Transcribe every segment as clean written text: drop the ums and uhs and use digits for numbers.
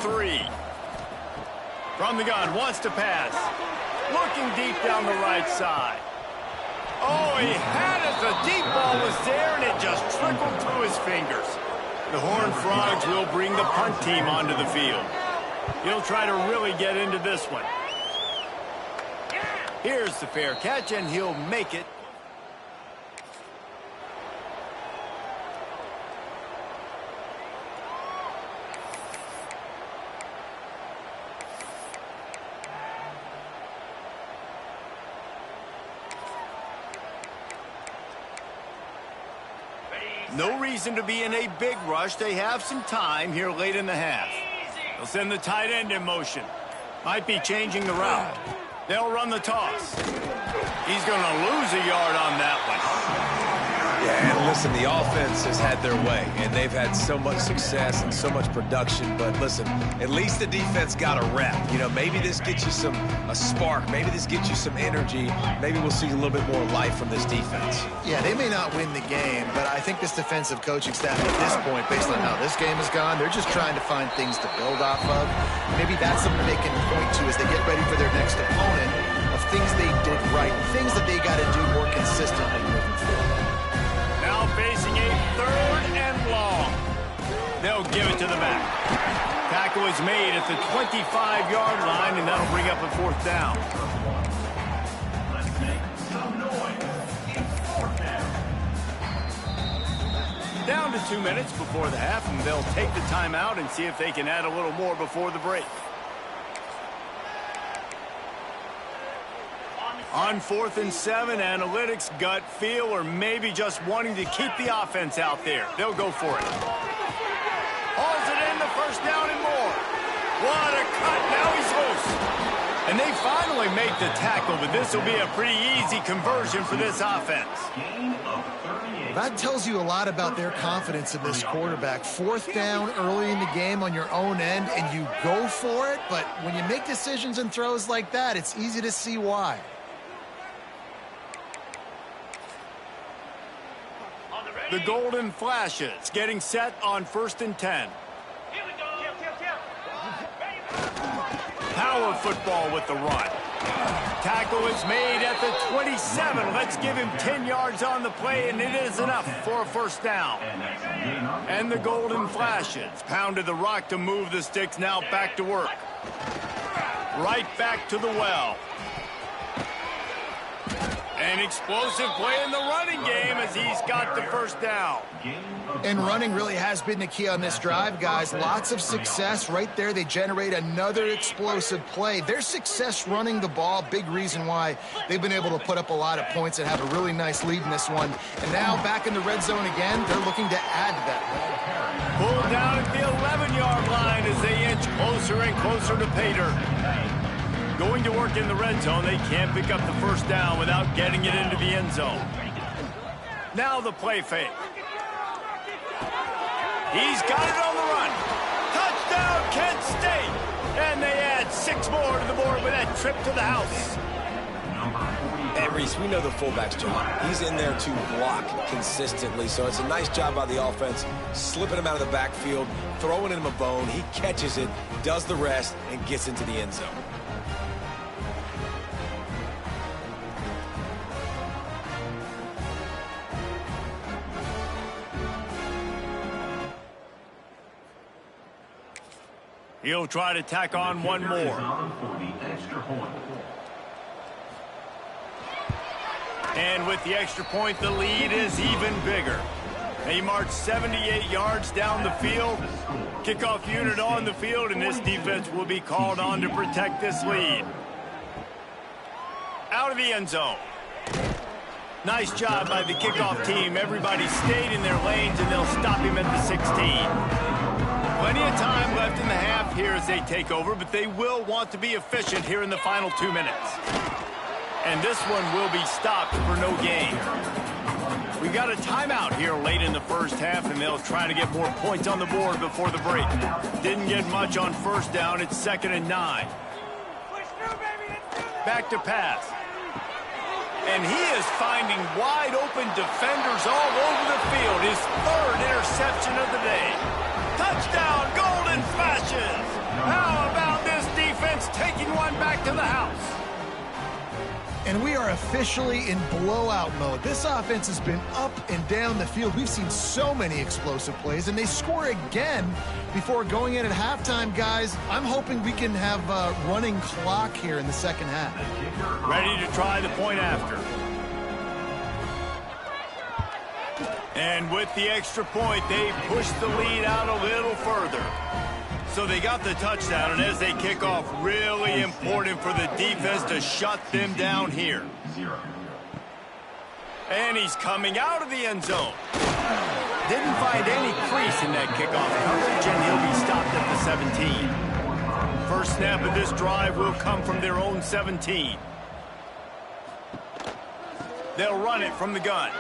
3. From the gun, wants to pass. Looking deep down the right side. Oh, he had it. The deep ball was there, and it just trickled through his fingers. The Horned Frogs will bring the punt team onto the field. He'll try to really get into this one. Here's the fair catch, and he'll make it. No reason to be in a big rush. They have some time here late in the half. They'll send the tight end in motion. Might be changing the route. They'll run the toss. He's going to lose a yard on that one. Yeah, and listen, the offense has had their way, and they've had so much success and so much production. But listen, at least the defense got a rep. You know, maybe this gets you a spark. Maybe this gets you some energy. Maybe we'll see a little bit more life from this defense. Yeah, they may not win the game, but I think this defensive coaching staff at this point, based on how this game has gone, they're just trying to find things to build off of. Maybe that's something they can point to as they get ready for their next opponent, of things they did right, things that they got to do more consistently moving forward. Now facing a 3rd and long. They'll give it to the back. Tackle is made at the 25-yard line, and that'll bring up a 4th down. Let's make some noise. It's 4th down. Down to 2 minutes before the half, and they'll take the timeout and see if they can add a little more before the break. On 4th and 7, analytics, gut feel, or maybe just wanting to keep the offense out there. They'll go for it. Hauls it in, the 1st down and more. What a cut. Now he's loose. And they finally make the tackle, but this will be a pretty easy conversion for this offense. That tells you a lot about their confidence in this quarterback. 4th down early in the game on your own end, and you go for it. But when you make decisions and throws like that, it's easy to see why. The Golden Flashes getting set on 1st and 10. Power football with the run. Tackle is made at the 27. Let's give him 10 yards on the play, and it is enough for a 1st down. And the Golden Flashes pounded the rock to move the sticks, now back to work. Right back to the well. An explosive play in the running game as he's got the 1st down. And running really has been the key on this drive, guys. Lots of success right there. They generate another explosive play. Their success running the ball, big reason why they've been able to put up a lot of points and have a really nice lead in this one. And now back in the red zone again, they're looking to add to that. Pulled down at the 11-yard line as they inch closer and closer to pay dirt. Going to work in the red zone, they can't pick up the 1st down without getting it into the end zone. Now the play fake. He's got it on the run. Touchdown, Kent State. And they add 6 more to the board with that trip to the house. Hey, Reese, we know the fullback's job. He's in there to block consistently, so it's a nice job by the offense, slipping him out of the backfield, throwing him a bone. He catches it, does the rest, and gets into the end zone. He'll try to tack on one more. And with the extra point, the lead is even bigger. They march 78 yards down the field. Kickoff unit on the field, and this defense will be called on to protect this lead. Out of the end zone. Nice job by the kickoff team. Everybody stayed in their lanes, and they'll stop him at the 16. Plenty of time left in the half here as they take over, but they will want to be efficient here in the final 2 minutes. And this one will be stopped for no gain. We got a timeout here late in the 1st half, and they'll try to get more points on the board before the break. Didn't get much on 1st down. It's 2nd and 9. Back to pass. And he is finding wide open defenders all over the field. His 3rd interception of the day. Touchdown, Golden Flashes! And we are officially in blowout mode. This offense has been up and down the field. We've seen so many explosive plays, and they score again before going in at halftime, guys. I'm hoping we can have a running clock here in the second half. Ready to try the point after. And with the extra point, they push the lead out a little further. So they got the touchdown, and as they kick off, really important for the defense to shut them down here. And he's coming out of the end zone. Didn't find any crease in that kickoff coverage, and he'll be stopped at the 17. First snap of this drive will come from their own 17. They'll run it from the gun.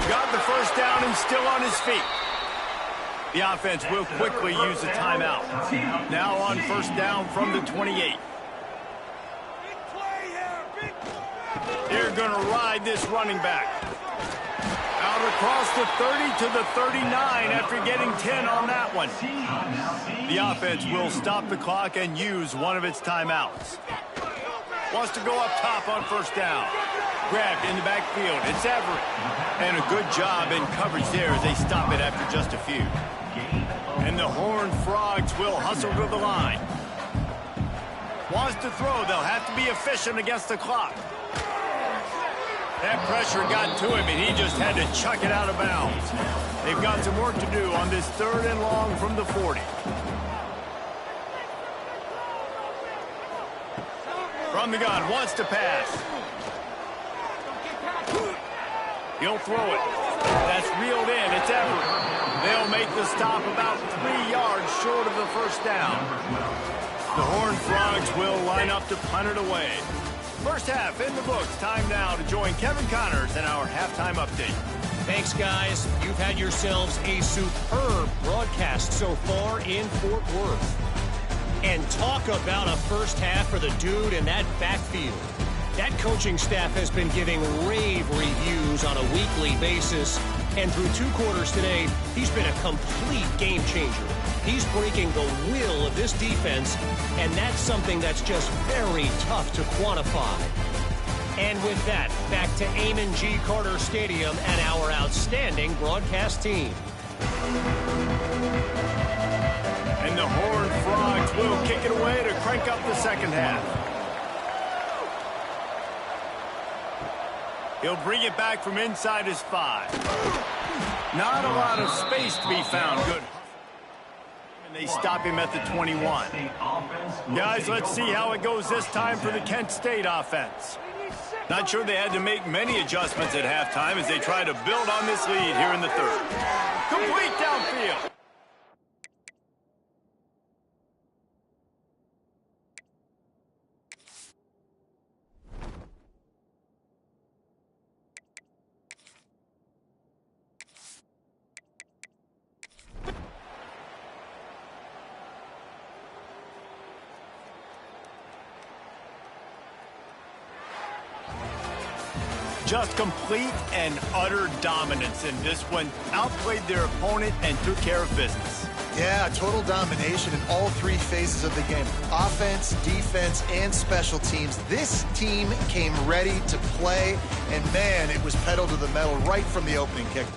Got the first down and still on his feet. The offense will quickly use a timeout. Now on first down from the 28. They're going to ride this running back. Out across the 30 to the 39 after getting 10 on that one. The offense will stop the clock and use one of its timeouts. Wants to go up top on first down. Grabbed in the backfield. It's Everett. And a good job in coverage there as they stop it after just a few. And the Horned Frogs will hustle to the line. Wants to throw. They'll have to be efficient against the clock. That pressure got to him, and he just had to chuck it out of bounds. They've got some work to do on this 3rd and long from the 40. From the gun, wants to pass. He'll throw it. That's reeled in. It's Everett. They'll make the stop about 3 yards short of the first down. The Horned Frogs will line up to punt it away. First half in the books. Time now to join Kevin Connors in our halftime update. Thanks, guys. You've had yourselves a superb broadcast so far in Fort Worth. And talk about a first half for the dude in that backfield. That coaching staff has been giving rave reviews on a weekly basis. And through 2 quarters today, he's been a complete game changer. He's breaking the will of this defense, and that's something that's just very tough to quantify. And with that, back to Amon G. Carter Stadium and our outstanding broadcast team. And the Horned Frogs will kick it away to crank up the second half. He'll bring it back from inside his 5. Not a lot of space to be found. Good. And they stop him at the 21. Guys, let's see how it goes this time for the Kent State offense. Not sure they had to make many adjustments at halftime as they try to build on this lead here in the 3rd. Complete downfield. Just complete and utter dominance in this one. Outplayed their opponent and took care of business. Yeah, total domination in all 3 phases of the game. Offense, defense, and special teams. This team came ready to play, and man, it was pedal to the metal right from the opening kick.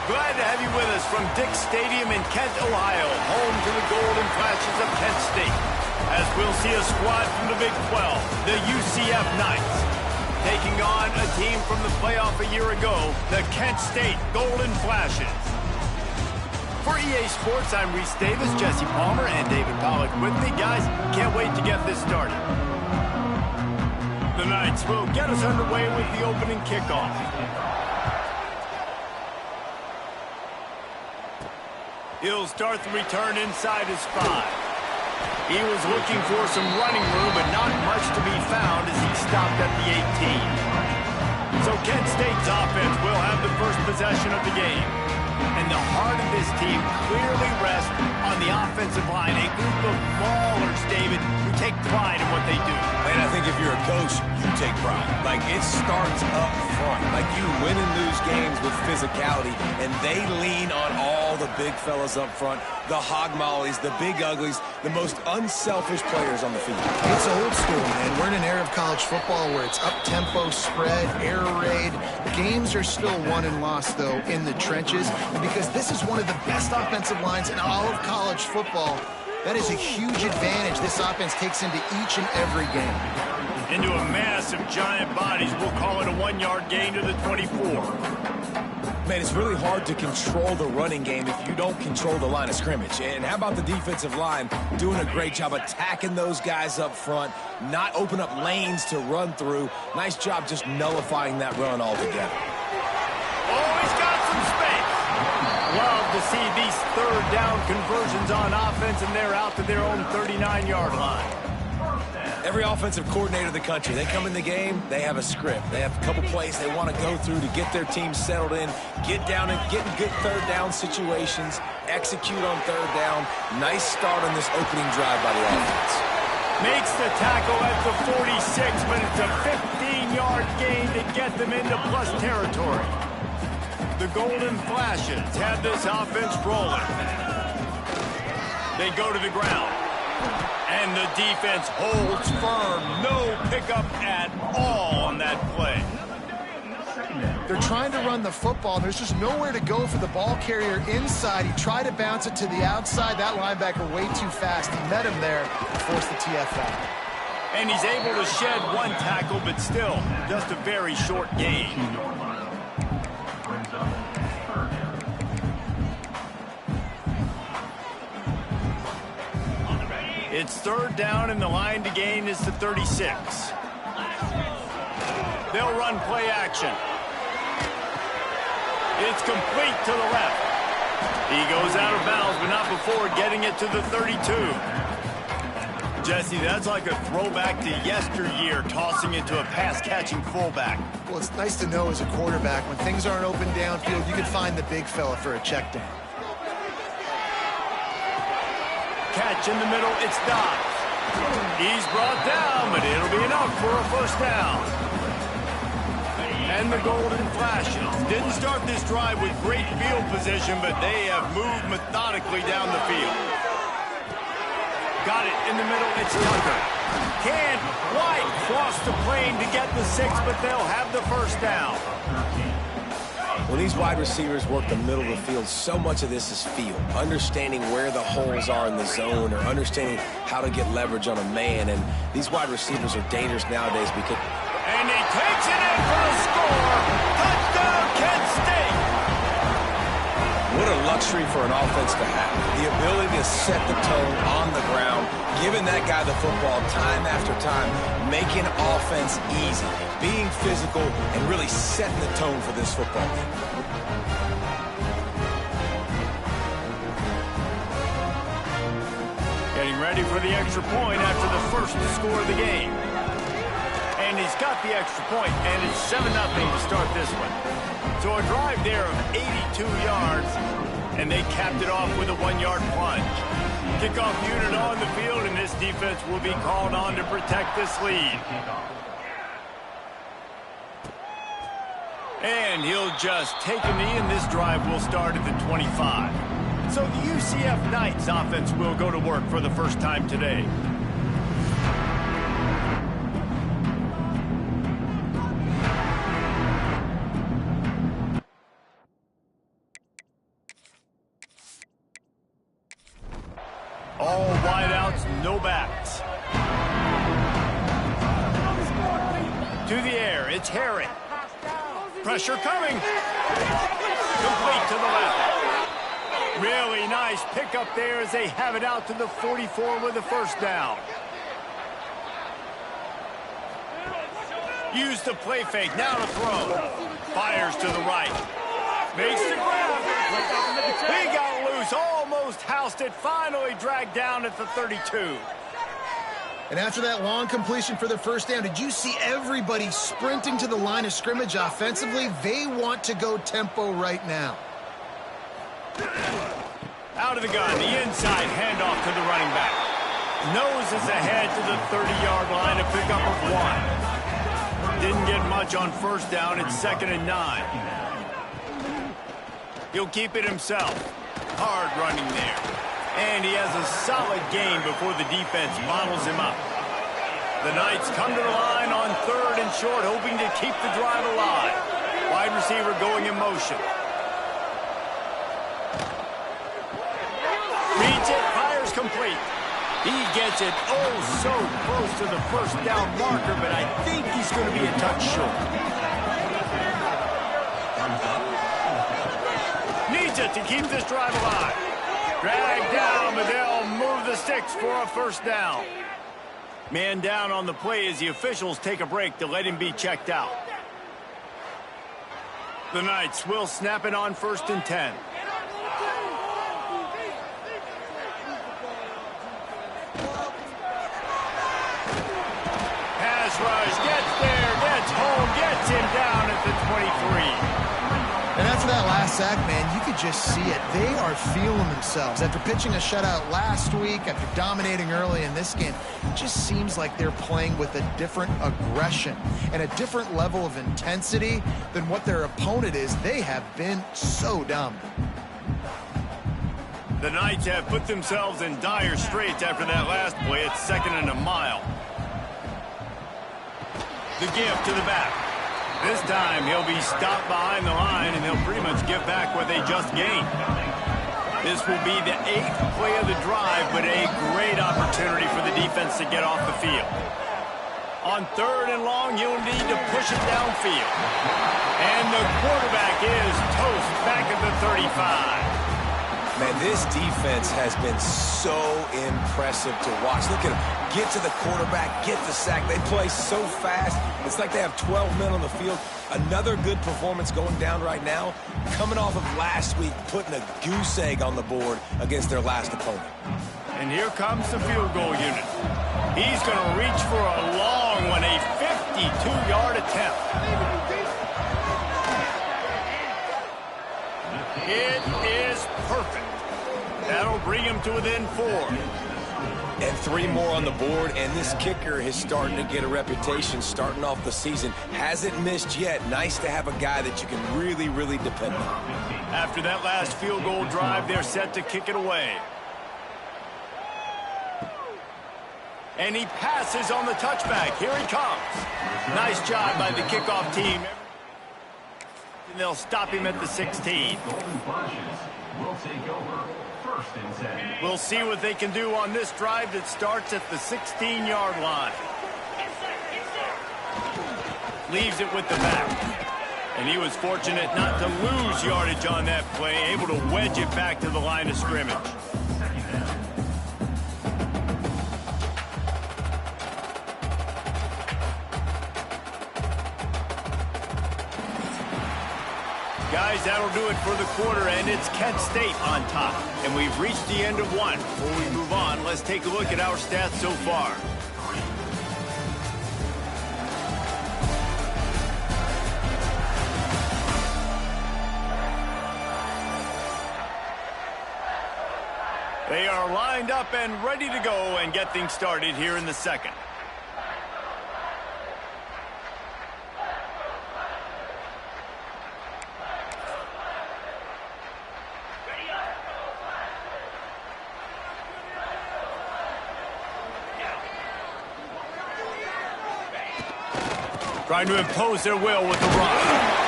Glad to have you with us from Dick's Stadium in Kent, Ohio, home to the Golden Flashes of Kent State. As we'll see a squad from the Big 12, the UCF Knights, taking on a team from the playoff a year ago, the Kent State Golden Flashes. For EA Sports, I'm Reese Davis, Jesse Palmer, and David Pollack with me. Guys, can't wait to get this started. The Knights will get us underway with the opening kickoff. He'll start the return inside his 5. He was looking for some running room, but not much to be found as he stopped at the 18. So Kent State's offense will have the first possession of the game. And the heart of this team clearly rests on the offensive line, a group of maulers, David, who take pride in what they do. And I think if you're a coach, you take pride. Like, it starts up front. Like, you win and lose games with physicality, and they lean on all the big fellas up front, the hog mollies, the big uglies, the most unselfish players on the field. It's old school, man. We're in an era of college football where it's up-tempo, spread, air raid. Games are still won and lost, though, in the trenches. And because this is one of the best offensive lines in all of college football, that is a huge advantage this offense takes into each and every game. Into a mass of giant bodies, we'll call it a 1-yard gain to the 24. Man, it's really hard to control the running game if you don't control the line of scrimmage. And how about the defensive line doing a great job attacking those guys up front, not open up lanes to run through. Nice job just nullifying that run altogether. Oh, he's got some space. Love to see these third down conversions on offense, and they're out to their own 39-yard line. Every offensive coordinator in the country, they come in the game, they have a script. They have a couple plays they want to go through to get their team settled in, get down and get in good third down situations, execute on third down. Nice start on this opening drive by the offense. Makes the tackle at the 46, but it's a 15-yard gain to get them into plus territory. The Golden Flashes have this offense rolling. They go to the ground. And the defense holds firm. No pickup at all on that play. They're trying to run the football. There's just nowhere to go for the ball carrier inside. He tried to bounce it to the outside. That linebacker way too fast. He met him there and forced the TFL. And he's able to shed one tackle, but still just a very short gain. It's third down, and the line to gain is the 36. They'll run play action. It's complete to the left. He goes out of bounds, but not before getting it to the 32. Jesse, that's like a throwback to yesteryear, tossing it to a pass-catching fullback. Well, it's nice to know as a quarterback, when things aren't open downfield, you can find the big fella for a check down. Catch in the middle, it's Dobbs. He's brought down, but it'll be enough for a first down. And the Golden Flashes didn't start this drive with great field position, but they have moved methodically down the field. Got it in the middle, it's Tucker. Can't quite cross the plane to get the 6, but they'll have the first down. When these wide receivers work the middle of the field, so much of this is feel. Understanding where the holes are in the zone or understanding how to get leverage on a man. And these wide receivers are dangerous nowadays because... And he takes it in for the score. Touchdown, Kent State. What a luxury for an offense to have. The ability to set the tone on the ground, giving that guy the football time after time, making offense easy, being physical, and really setting the tone for this football team. Getting ready for the extra point after the first score of the game. And he's got the extra point, and it's 7-0 to start this one. So a drive there of 82 yards, and they capped it off with a 1-yard plunge. Kickoff unit on the field, and this defense will be called on to protect this lead. And he'll just take a knee, and this drive will start at the 25. So the UCF Knights offense will go to work for the first time today. All wideouts, no backs. To the air, it's Herring. Pressure coming. Complete to the left. Really nice pickup there as they have it out to the 44 with a first down. Use the play fake, now to throw. Fires to the right. Makes the grab. He got loose, almost housed it, finally dragged down at the 32. And after that long completion for the first down, did you see everybody sprinting to the line of scrimmage offensively? They want to go tempo right now. Out of the gun, the inside handoff to the running back. Noses ahead to the 30-yard line, a pickup of 1. Didn't get much on first down. It's 2nd and 9. He'll keep it himself. Hard running there. And he has a solid gain before the defense models him up. The Knights come to the line on 3rd and short, hoping to keep the drive alive. Wide receiver going in motion. Reads it, fires complete. He gets it oh so close to the first down marker, but I think he's going to be a touch short. Needs it to keep this drive alive. Dragged down, but they'll move the sticks for a first down. Man down on the play as the officials take a break to let him be checked out. The Knights will snap it on 1st and 10. Pass rush, gets there, gets home, gets him down at the 23. And after that last sack, man, you could just see it. They are feeling themselves. After pitching a shutout last week, after dominating early in this game, it just seems like they're playing with a different aggression and a different level of intensity than what their opponent is. They have been so dominant. The Knights have put themselves in dire straits after that last play. It's 2nd and a mile. The give to the back. This time, he'll be stopped behind the line, and they'll pretty much give back what they just gained. This will be the 8th play of the drive, but a great opportunity for the defense to get off the field. On 3rd and long, you'll need to push it downfield. And the quarterback is toast back at the 35. Man, this defense has been so impressive to watch. Look at them. Get to the quarterback, get the sack. They play so fast. It's like they have 12 men on the field. Another good performance going down right now. Coming off of last week, putting a goose egg on the board against their last opponent. And here comes the field goal unit. He's going to reach for a long one, a 52-yard attempt. It is perfect. That'll bring him to within 4. And 3 more on the board, and this kicker is starting to get a reputation starting off the season. Hasn't missed yet. Nice to have a guy that you can really, really depend on. After that last field goal drive, they're set to kick it away. And he passes on the touchback. Here he comes. Nice job by the kickoff team. And they'll stop him at the 16. We'll see what they can do on this drive that starts at the 16-yard line. Leaves it with the back. And he was fortunate not to lose yardage on that play, able to wedge it back to the line of scrimmage. Guys, that'll do it for the quarter, and it's Kent State on top. And we've reached the end of one. Before we move on, let's take a look at our stats so far. They are lined up and ready to go and get things started here in the second. Trying to impose their will with the run.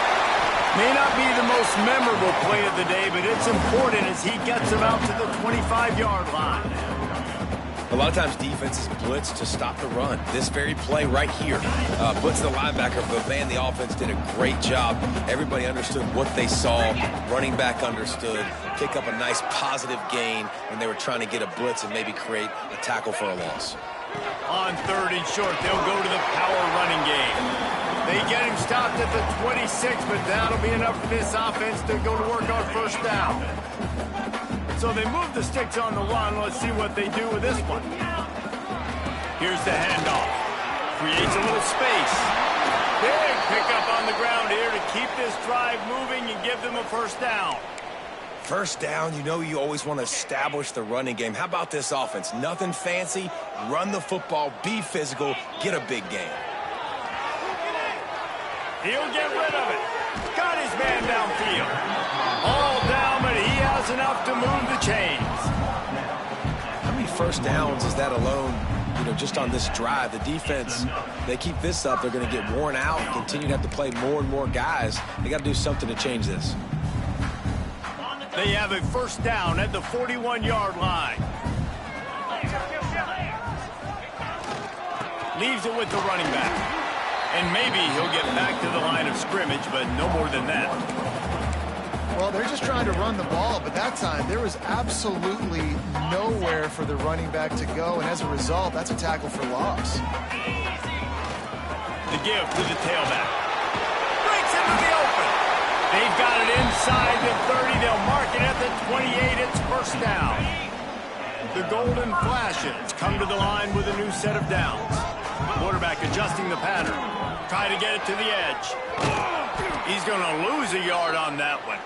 May not be the most memorable play of the day, but it's important as he gets him out to the 25-yard line. A lot of times defenses blitz to stop the run. This very play right here, blitz the linebacker, but man, the offense did a great job. Everybody understood what they saw. Running back understood. Pick up a nice positive gain when they were trying to get a blitz and maybe create a tackle for a loss. On 3rd and short, they'll go to the power running game. They get him stopped at the 26, but that'll be enough for this offense to go to work on 1st down. So they move the sticks on the run. Let's see what they do with this one. Here's the handoff. Creates a little space. Big pickup on the ground here to keep this drive moving and give them a 1st down. 1st down, you know you always want to establish the running game. How about this offense? Nothing fancy. Run the football, be physical, get a big gain. He'll get rid of it. Got his man downfield. All down, but he has enough to move the chains. How many 1st downs is that alone, just on this drive? The defense, they keep this up, they're going to get worn out, continue to have to play more and more guys. They got to do something to change this. They have a 1st down at the 41-yard line. Leaves it with the running back. And maybe he'll get back to the line of scrimmage, but no more than that. Well, they're just trying to run the ball, but that time there was absolutely nowhere for the running back to go, and as a result, that's a tackle for loss. The give to the tailback. Breaks into the open. They've got it inside the 30. They'll mark it at the 28. It's 1st down. The golden flashes come to the line with a new set of downs. Quarterback adjusting the pattern. Try to get it to the edge. He's going to lose a yard on that one.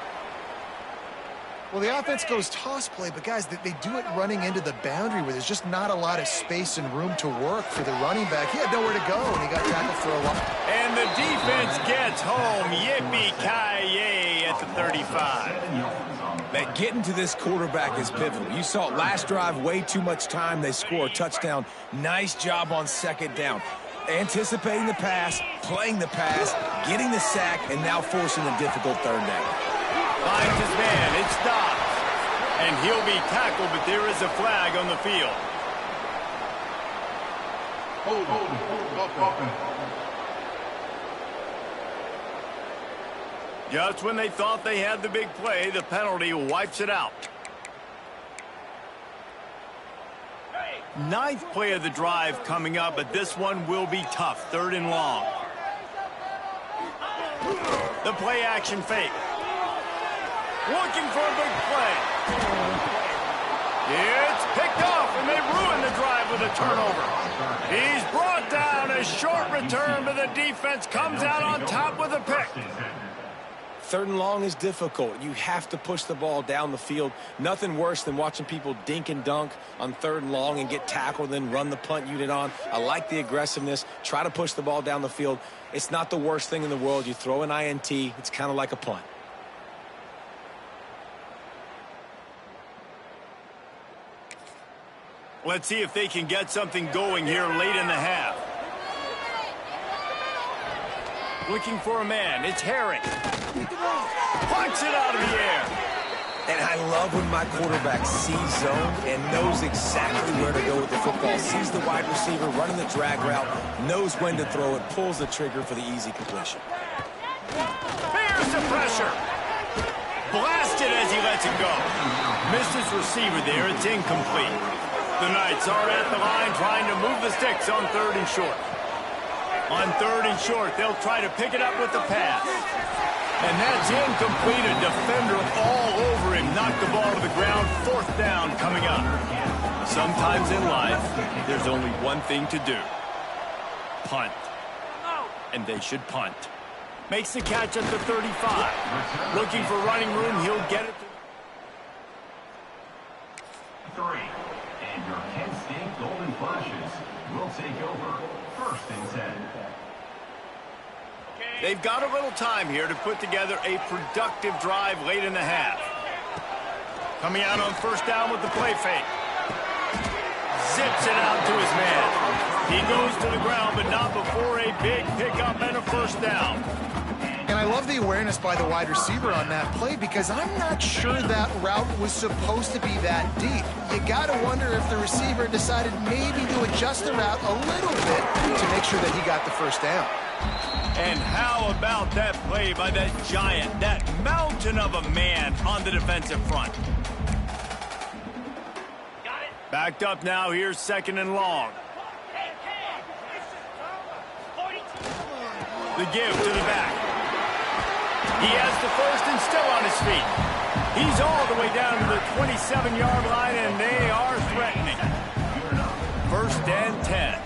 Well, the offense goes toss play, but guys, they do it running into the boundary where there's just not a lot of space and room to work for the running back. He had nowhere to go, and he got tackled for a loss. And the defense gets home. Yippee-ki-yay at the 35. Man, getting to this quarterback is pivotal. You saw it last drive, way too much time. They score a touchdown. Nice job on 2nd down. Anticipating the pass, playing the pass, getting the sack, and now forcing a difficult 3rd down. Finds his man. It stops. And he'll be tackled, but there is a flag on the field. Just when they thought they had the big play, the penalty wipes it out. 9th play of the drive coming up, but this one will be tough. 3rd and long. The play action fake. Looking for a big play. It's picked off, and they ruin the drive with a turnover. He's brought down. A short return, but the defense comes out on top with a pick. 3rd and long is difficult. You have to push the ball down the field. Nothing worse than watching people dink and dunk on 3rd and long and get tackled, then run the punt unit on. I like the aggressiveness. Try to push the ball down the field. It's not the worst thing in the world. You throw an INT. It's kind of like a punt. Let's see if they can get something going here late in the half. Looking for a man. It's Herring. Punts it out of the air. And I love when my quarterback sees zone and knows exactly where to go with the football. Sees the wide receiver running the drag route, knows when to throw it, pulls the trigger for the easy completion. Bears the pressure. Blasted as he lets it go. Missed his receiver there. It's incomplete. The Knights are at the line trying to move the sticks on 3rd and short. On 3rd and short, they'll try to pick it up with the pass. And that's incomplete. A defender all over him. Knocked the ball to the ground. 4th down coming up. Sometimes in life, there's only one thing to do. Punt. And they should punt. Makes the catch at the 35. Looking for running room. He'll get it. 3. And your Kent State Golden Flashes will take over 1st and 10. They've got a little time here to put together a productive drive late in the half. Coming out on 1st down with the play fake. Zips it out to his man. He goes to the ground, but not before a big pickup and a 1st down. And I love the awareness by the wide receiver on that play because I'm not sure that route was supposed to be that deep. You got to wonder if the receiver decided maybe to adjust the route a little bit to make sure that he got the first down. And how about that play by that giant, that mountain of a man on the defensive front? Backed up now, here's 2nd and long. The give to the back. He has the first and still on his feet. He's all the way down to the 27-yard line, and they are threatening. 1st and 10.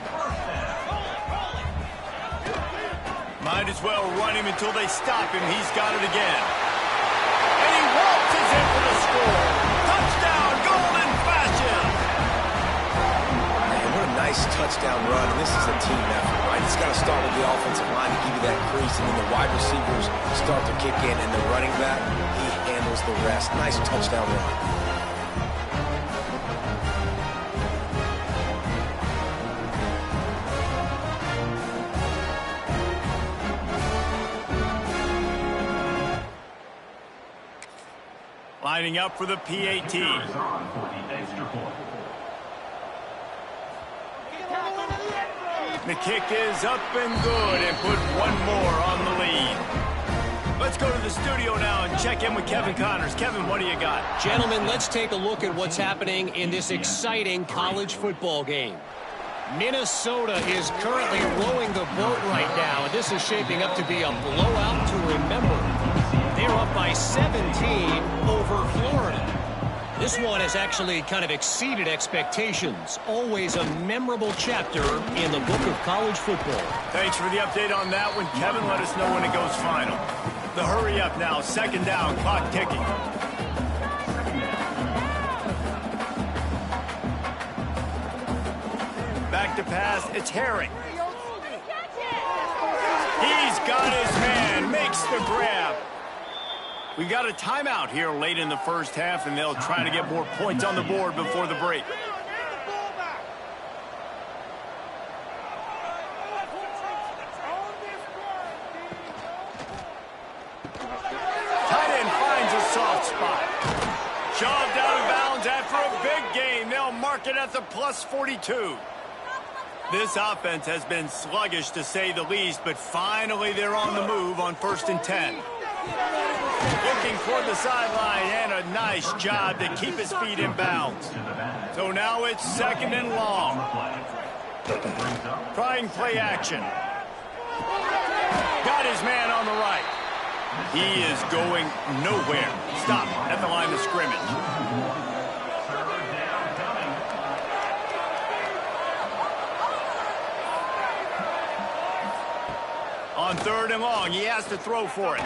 Might as well run him until they stop him. He's got it again. And he waltzes in for the score. Touchdown, Golden Flashes! Man, what a nice touchdown run. And this is a team effort, right? It's got to start with the offensive line to give you that crease, and then the wide receivers start to kick in, and the running back, he handles the rest. Nice touchdown run. Lining up for the PAT. The kick is up and good and put one more on the lead. Let's go to the studio now and check in with Kevin Connors. Kevin, what do you got? Gentlemen, let's take a look at what's happening in this exciting college football game. Minnesota is currently rowing the boat right now, and this is shaping up to be a blowout to remember. They're up by 17 over Florida. This one has actually kind of exceeded expectations. Always a memorable chapter in the book of college football. Thanks for the update on that one, Kevin. Let us know when it goes final. The hurry up now, 2nd down, clock ticking. Back to pass, it's Herring. He's got his man, makes the grab. We got a timeout here late in the first half, and they'll try to get more points on the board before the break. Tight end finds a soft spot. Shoved out of bounds after a big gain. They'll mark it at the plus 42. This offense has been sluggish to say the least, but finally they're on the move on 1st and 10. Looking for the sideline, and a nice job to keep his feet in bounds. So now it's 2nd and long. Trying play action. Got his man on the right. He is going nowhere. Stop at the line of scrimmage. On 3rd and long, he has to throw for it.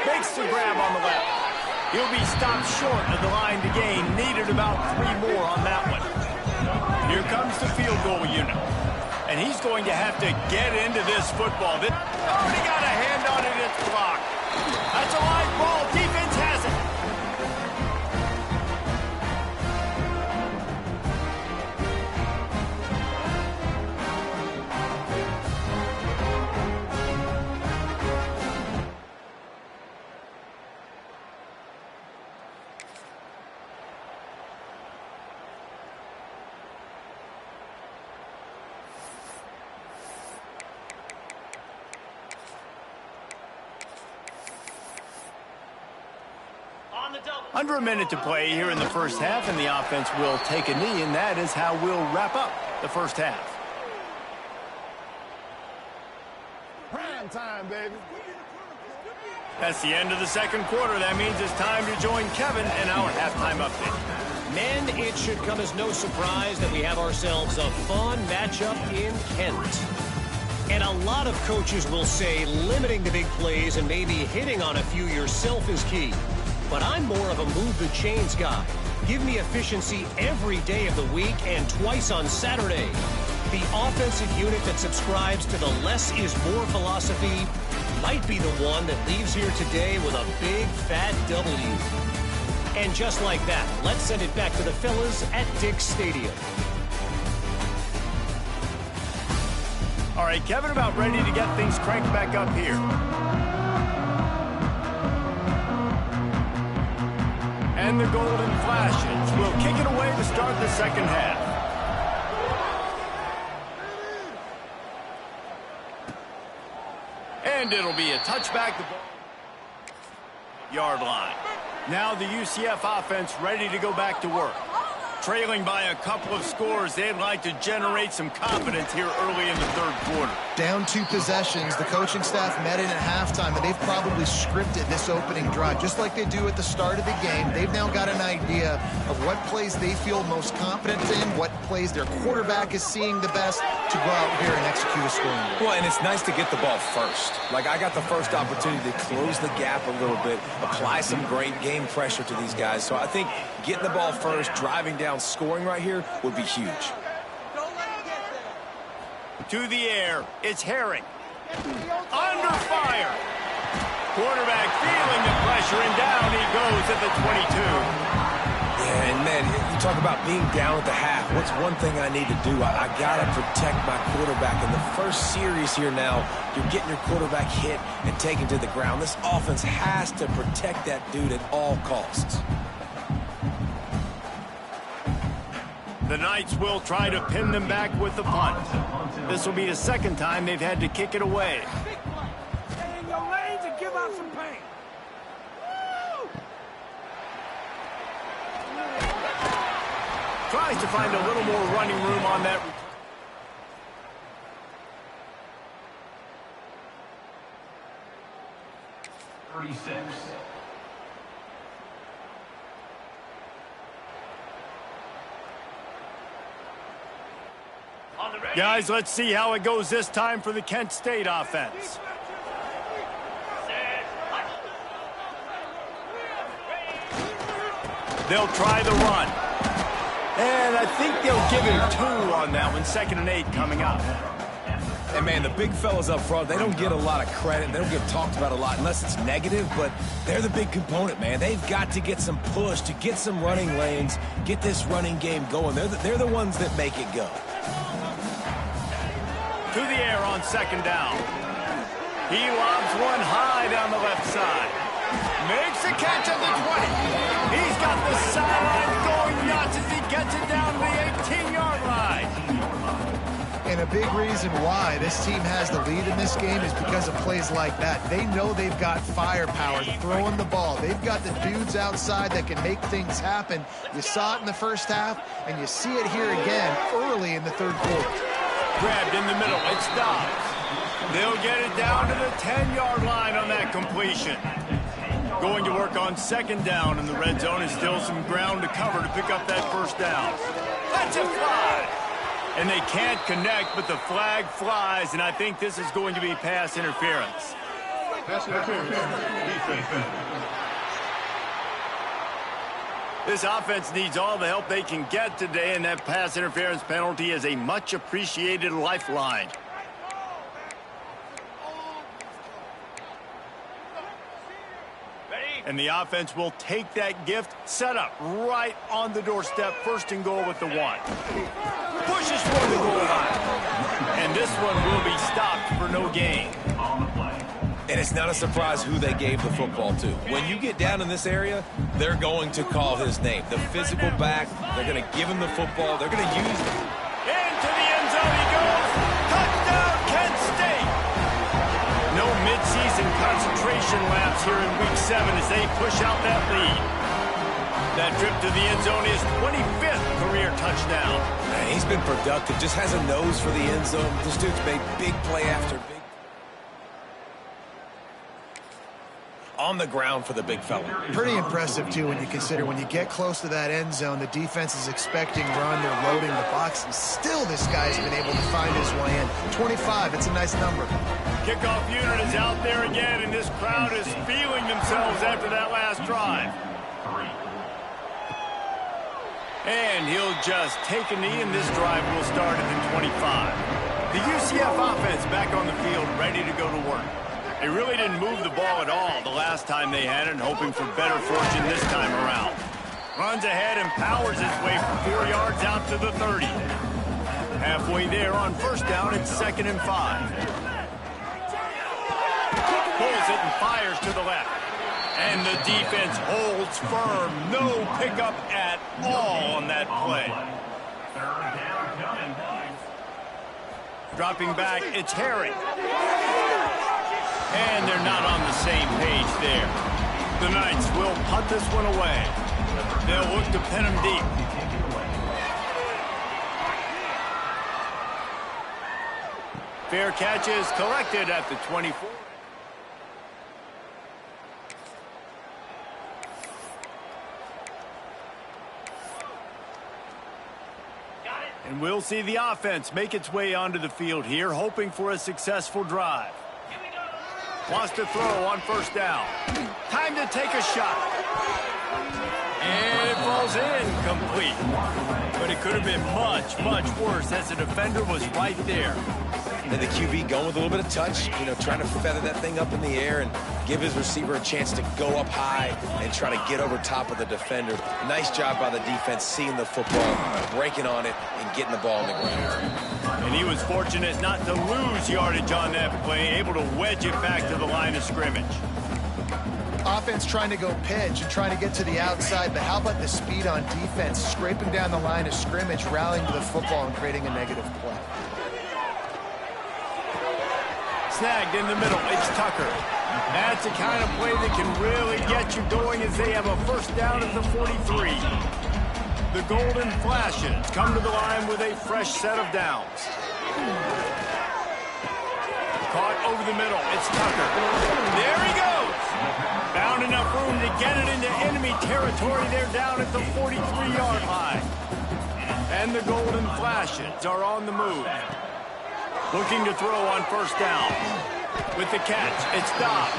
Makes the grab on the left. He'll be stopped short of the line to gain. Needed about 3 more on that one. Here comes the field goal unit. And he's going to have to get into this football. Already got a hand on it, it's blocked. That's a live ball. Defense has it. Under a minute to play here in the first half, and the offense will take a knee, and that is how we'll wrap up the first half. Prime time, baby. That's the end of the 2nd quarter. That means it's time to join Kevin in our halftime update. Men, it should come as no surprise that we have ourselves a fun matchup in Kent. And a lot of coaches will say limiting the big plays and maybe hitting on a few yourself is key. But I'm more of a move the chains guy. Give me efficiency every day of the week and twice on Saturday. The offensive unit that subscribes to the less is more philosophy might be the one that leaves here today with a big fat W. And just like that, let's send it back to the fellas at Dick's Stadium. All right, Kevin, about ready to get things cranked back up here. And the Golden Flashes will kick it away to start the second half. And it'll be a touchback. The ball yard line. Now the UCF offense ready to go back to work. Trailing by a couple of scores, they'd like to generate some confidence here early in the third quarter. Down 2 possessions, the coaching staff met in at halftime, and they've probably scripted this opening drive. Just like they do at the start of the game, they've now got an idea of what plays they feel most confident in, what plays their quarterback is seeing the best to go out here and execute a scoring drive. Well, and it's nice to get the ball first. Like, I got the first opportunity to close the gap a little bit, apply some great game pressure to these guys. So I think getting the ball first, driving down, scoring right here would be huge. To the air, it's Herring. Under fire. Quarterback feeling the pressure, and down he goes at the 22. Yeah, and man, you talk about being down at the half. What's one thing I need to do? I got to protect my quarterback. In the first series here now, you're getting your quarterback hit and taken to the ground. This offense has to protect that dude at all costs. The Knights will try to pin them back with the punt. This will be the second time they've had to kick it away. Stay in your lanes and give out some pain. Tries to find a little more running room on that. 36. Guys, let's see how it goes this time for the Kent State offense. They'll try the run. And I think they'll give him 2 on that one. 2nd and 8 coming up. And, man, the big fellas up front, they don't get a lot of credit. They don't get talked about a lot unless it's negative, but they're the big component, man. They've got to get some push, to get some running lanes, get this running game going. They're the ones that make it go. To the air on 2nd down. He lobs one high down the left side. Makes the catch at the 20. He's got the sideline going nuts as he gets it down to the 18-yard line. And a big reason why this team has the lead in this game is because of plays like that. They know they've got firepower throwing the ball. They've got the dudes outside that can make things happen. You saw it in the first half, and you see it here again early in the third quarter. Grabbed in the middle. It's Dobbs. They'll get it down to the 10-yard line on that completion. Going to work on 2nd down in the red zone, and still some ground to cover to pick up that 1st down. That's a fly. And they can't connect, but the flag flies, and I think this is going to be pass interference. Pass interference. Defense. This offense needs all the help they can get today, and that pass interference penalty is a much-appreciated lifeline. And the offense will take that gift, set up right on the doorstep, 1st and goal with the 1. Pushes for the goal line. And this one will be stopped for no gain. And it's not a surprise who they gave the football to. When you get down in this area, they're going to call his name. The physical back, they're going to give him the football. They're going to use it. Into the end zone he goes. Touchdown, Kent State. No midseason concentration laps here in Week 7 as they push out that lead. That trip to the end zone is 25th career touchdown. Man, he's been productive, just has a nose for the end zone. This dude's made big play after big. On the ground for the big fella. Pretty impressive, too, when you consider when you get close to that end zone, the defense is expecting run, they're loading the box, and still this guy's been able to find his way in. 25, it's a nice number. Kickoff unit is out there again, and this crowd is feeling themselves after that last drive. And he'll just take a knee, and this drive will start at the 25. The UCF offense back on the field, ready to go to work. They really didn't move the ball at all the last time they had it, hoping for better fortune this time around. Runs ahead and powers his way for 4 yards out to the 30. Halfway there on 1st down, it's 2nd and 5. Pulls it and fires to the left. And the defense holds firm. No pickup at all on that play. Dropping back, it's Harry. And they're not on the same page there. The Knights will punt this one away. They'll look to pin him deep. Fair catch is collected at the 24. And we'll see the offense make its way onto the field here, hoping for a successful drive. Wants to throw on first down. Time to take a shot. And it falls incomplete. But it could have been much, much worse as the defender was right there. And the QB going with a little bit of touch, trying to feather that thing up in the air and give his receiver a chance to go up high and try to get over top of the defender. Nice job by the defense seeing the football, breaking on it, and getting the ball on the ground. And he was fortunate not to lose yardage on that play, able to wedge it back to the line of scrimmage. Offense trying to go pitch and trying to get to the outside, but how about the speed on defense, scraping down the line of scrimmage, rallying to the football and creating a negative play. Snagged in the middle, it's Tucker. That's the kind of play that can really get you going as they have a first down at the 43. The Golden Flashes come to the line with a fresh set of downs. Caught over the middle, it's Tucker. There he goes! Found enough room to get it into enemy territory. They're down at the 43-yard line. And the Golden Flashes are on the move. Looking to throw on first down. With the catch, it's Dobbs.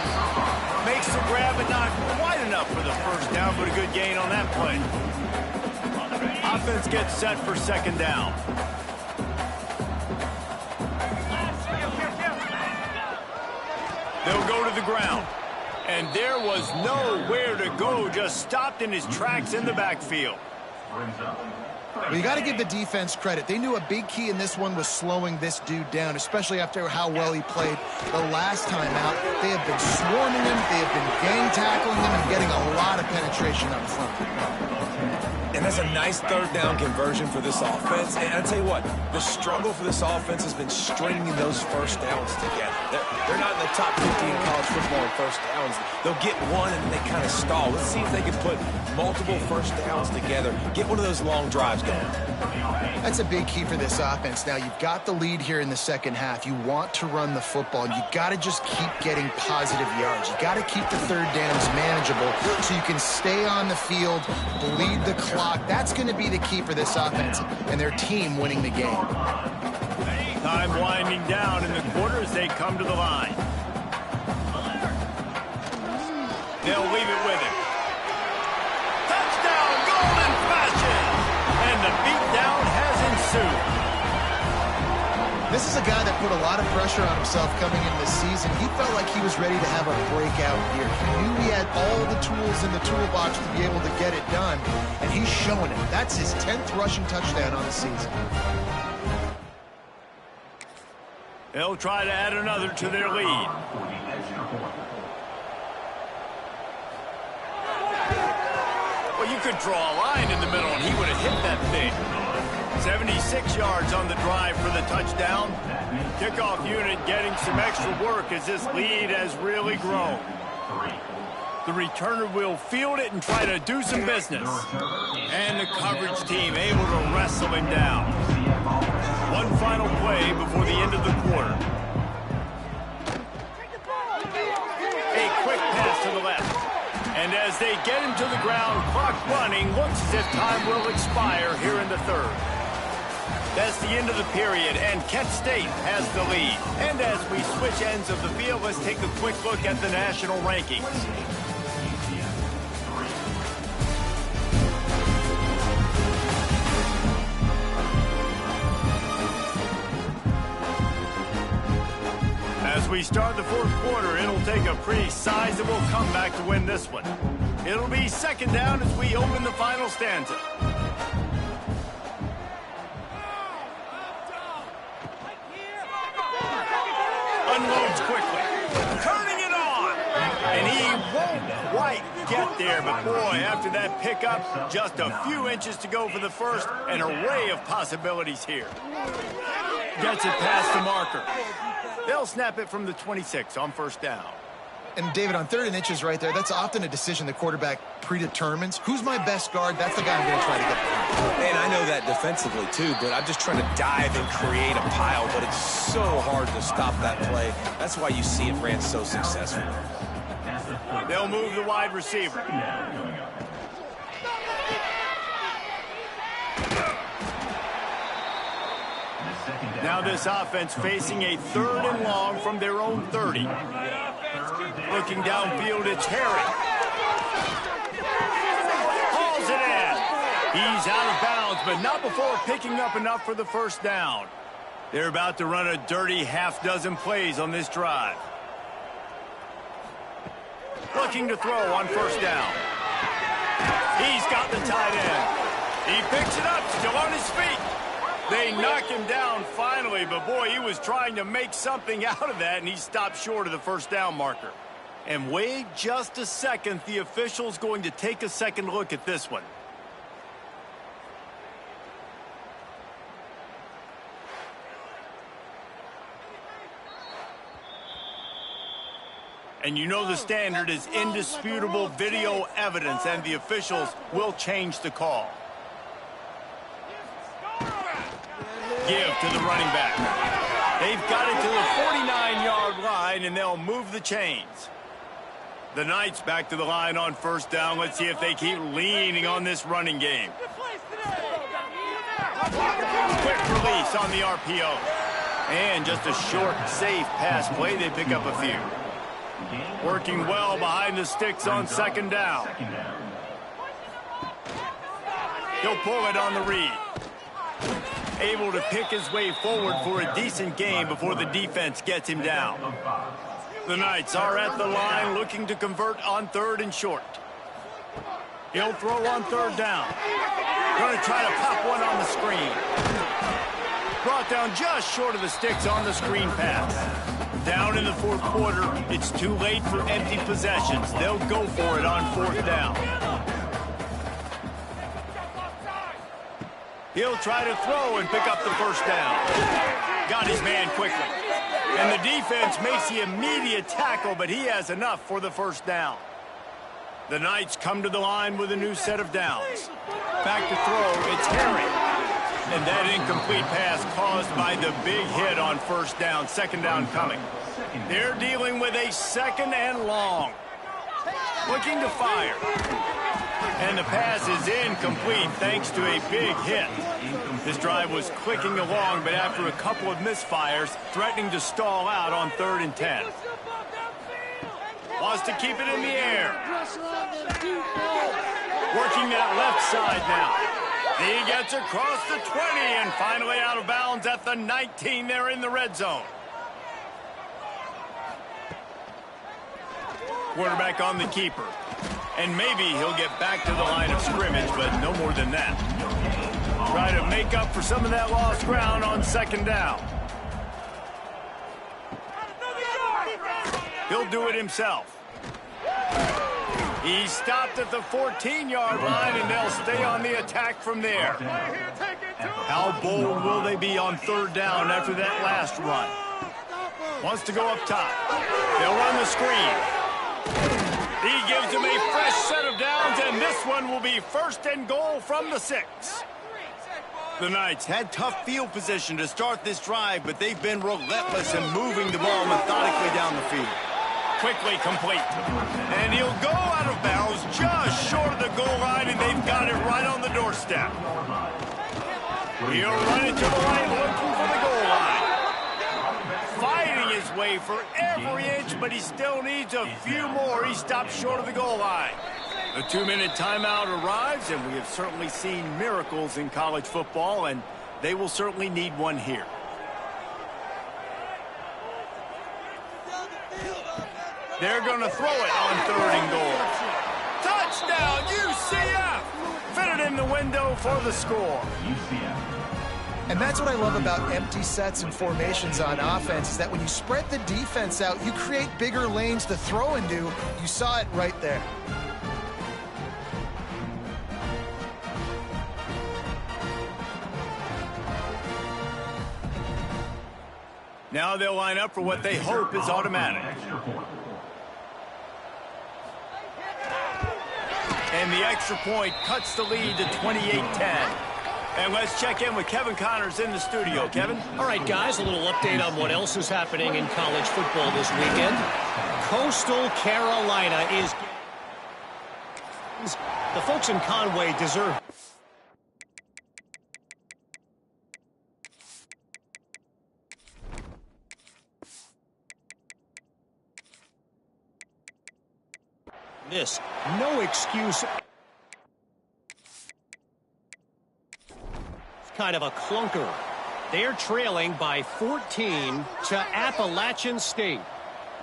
Makes the grab, but not quite enough for the first down, but a good gain on that play. Offense gets set for second down. They'll go to the ground. And there was nowhere to go, just stopped in his tracks in the backfield. Well, you got to give the defense credit. They knew a big key in this one was slowing this dude down, especially after how well he played the last time out. They have been swarming him, they have been gang tackling him, and getting a lot of penetration up front. And that's a nice third down conversion for this offense. And I'll tell you what, the struggle for this offense has been stringing those first downs together. They're not in the top 50 in college football in first downs. They'll get one and they kind of stall. Let's see if they can put multiple first downs together. Get one of those long drives going. That's a big key for this offense. Now, you've got the lead here in the second half. You want to run the football. You got to just keep getting positive yards. You got to keep the third downs manageable so you can stay on the field, bleed the clock. That's going to be the key for this offense and their team winning the game. Time winding down in the quarter as they come to the line. They'll leave it with him. Touchdown, Golden Flashes! And the beatdown has ensued. This is a guy that put a lot of pressure on himself coming into this season. He felt like he was ready to have a breakout year. He knew he had all the tools in the toolbox to be able to get it done, and he's showing it. That's his 10th rushing touchdown on the season. They'll try to add another to their lead. Well, you could draw a line in the middle, and he would have hit that thing. 76 yards on the drive for the touchdown. Kickoff unit getting some extra work as this lead has really grown. The returner will field it and try to do some business. And the coverage team able to wrestle him down. One final play before the end of the quarter. A quick pass to the left. And as they get him to the ground, clock running, looks as if time will expire here in the third. That's the end of the period, and Kent State has the lead. And as we switch ends of the field, let's take a quick look at the national rankings. As we start the fourth quarter, it'll take a pretty sizable comeback to win this one. It'll be second down as we open the final stanza. Unloads quickly, turning it on, and he won't quite get there, but boy, after that pickup, just a few inches to go for the first. An array of possibilities here. Gets it past the marker. They'll snap it from the 26 on first down. And David, on 3rd and inches right there, that's often a decision the quarterback predetermines. Who's my best guard? That's the guy I'm going to try to get behind. And I know that defensively, too, but I'm just trying to dive and create a pile, but it's so hard to stop that play. That's why you see it ran so successful. They'll move the wide receiver. Now this offense facing a 3rd and long from their own 30. Looking downfield, it's Harry. Hauls it in. He's out of bounds, but not before picking up enough for the first down. They're about to run a dirty half-dozen plays on this drive. Looking to throw on first down. He's got the tight end. He picks it up, still on his feet. They knock him down finally, but boy, he was trying to make something out of that, and he stopped short of the first down marker. And wait just a second, the official's going to take a second look at this one. And you know the standard is indisputable video evidence, and the officials will change the call. Give to the running back. They've got it to the 49-yard line, and they'll move the chains. The Knights back to the line on first down. Let's see if they keep leaning on this running game. Quick release on the RPO. And just a short, safe pass play. They pick up a few. Working well behind the sticks on second down. He'll pull it on the read. Able to pick his way forward for a decent gain before the defense gets him down. The Knights are at the line looking to convert on 3rd and short. He'll throw on 3rd down. Going to try to pop one on the screen. Brought down just short of the sticks on the screen pass. Down in the 4th quarter, it's too late for empty possessions. They'll go for it on 4th down. He'll try to throw and pick up the first down. Got his man quickly. And the defense makes the immediate tackle, but he has enough for the first down. The Knights come to the line with a new set of downs. Back to throw, it's Harry. And that incomplete pass caused by the big hit on first down. Second down coming. They're dealing with a 2nd and long. Looking to fire. And the pass is incomplete thanks to a big hit. This drive was clicking along, but after a couple of misfires, threatening to stall out on 3rd and 10. Wants to keep it in the air. Working that left side now. He gets across the 20 and finally out of bounds at the 19. They're in the red zone. Quarterback on the keeper. And maybe he'll get back to the line of scrimmage, but no more than that. Try to make up for some of that lost ground on second down. He'll do it himself. He stopped at the 14-yard line, and they'll stay on the attack from there. How bold will they be on 3rd down after that last run? Wants to go up top. They'll run the screen. He gives him a fresh set of downs, and this one will be 1st and goal from the 6. The Knights had tough field position to start this drive, but they've been relentless in moving the ball methodically down the field. Quickly complete. And he'll go out of bounds just short of the goal line, and they've got it right on the doorstep. He'll run it to the right, looking for the goal line. Fighting his way for every inch, but he still needs a few more. He stops short of the goal line. The 2-minute timeout arrives, and we have certainly seen miracles in college football, and they will certainly need one here. They're going to throw it on 3rd and goal. Touchdown, UCF! Fitted in the window for the score. And that's what I love about empty sets and formations on offense, is that when you spread the defense out, you create bigger lanes to throw into. You saw it right there. Now they'll line up for what they hope is automatic. And the extra point cuts the lead to 28-10. And let's check in with Kevin Connors in the studio. Kevin? All right, guys, a little update on what else is happening in college football this weekend. Coastal Carolina is... The folks in Conway deserve... this. No excuse. Kind of a clunker. They're trailing by 14 to Appalachian State.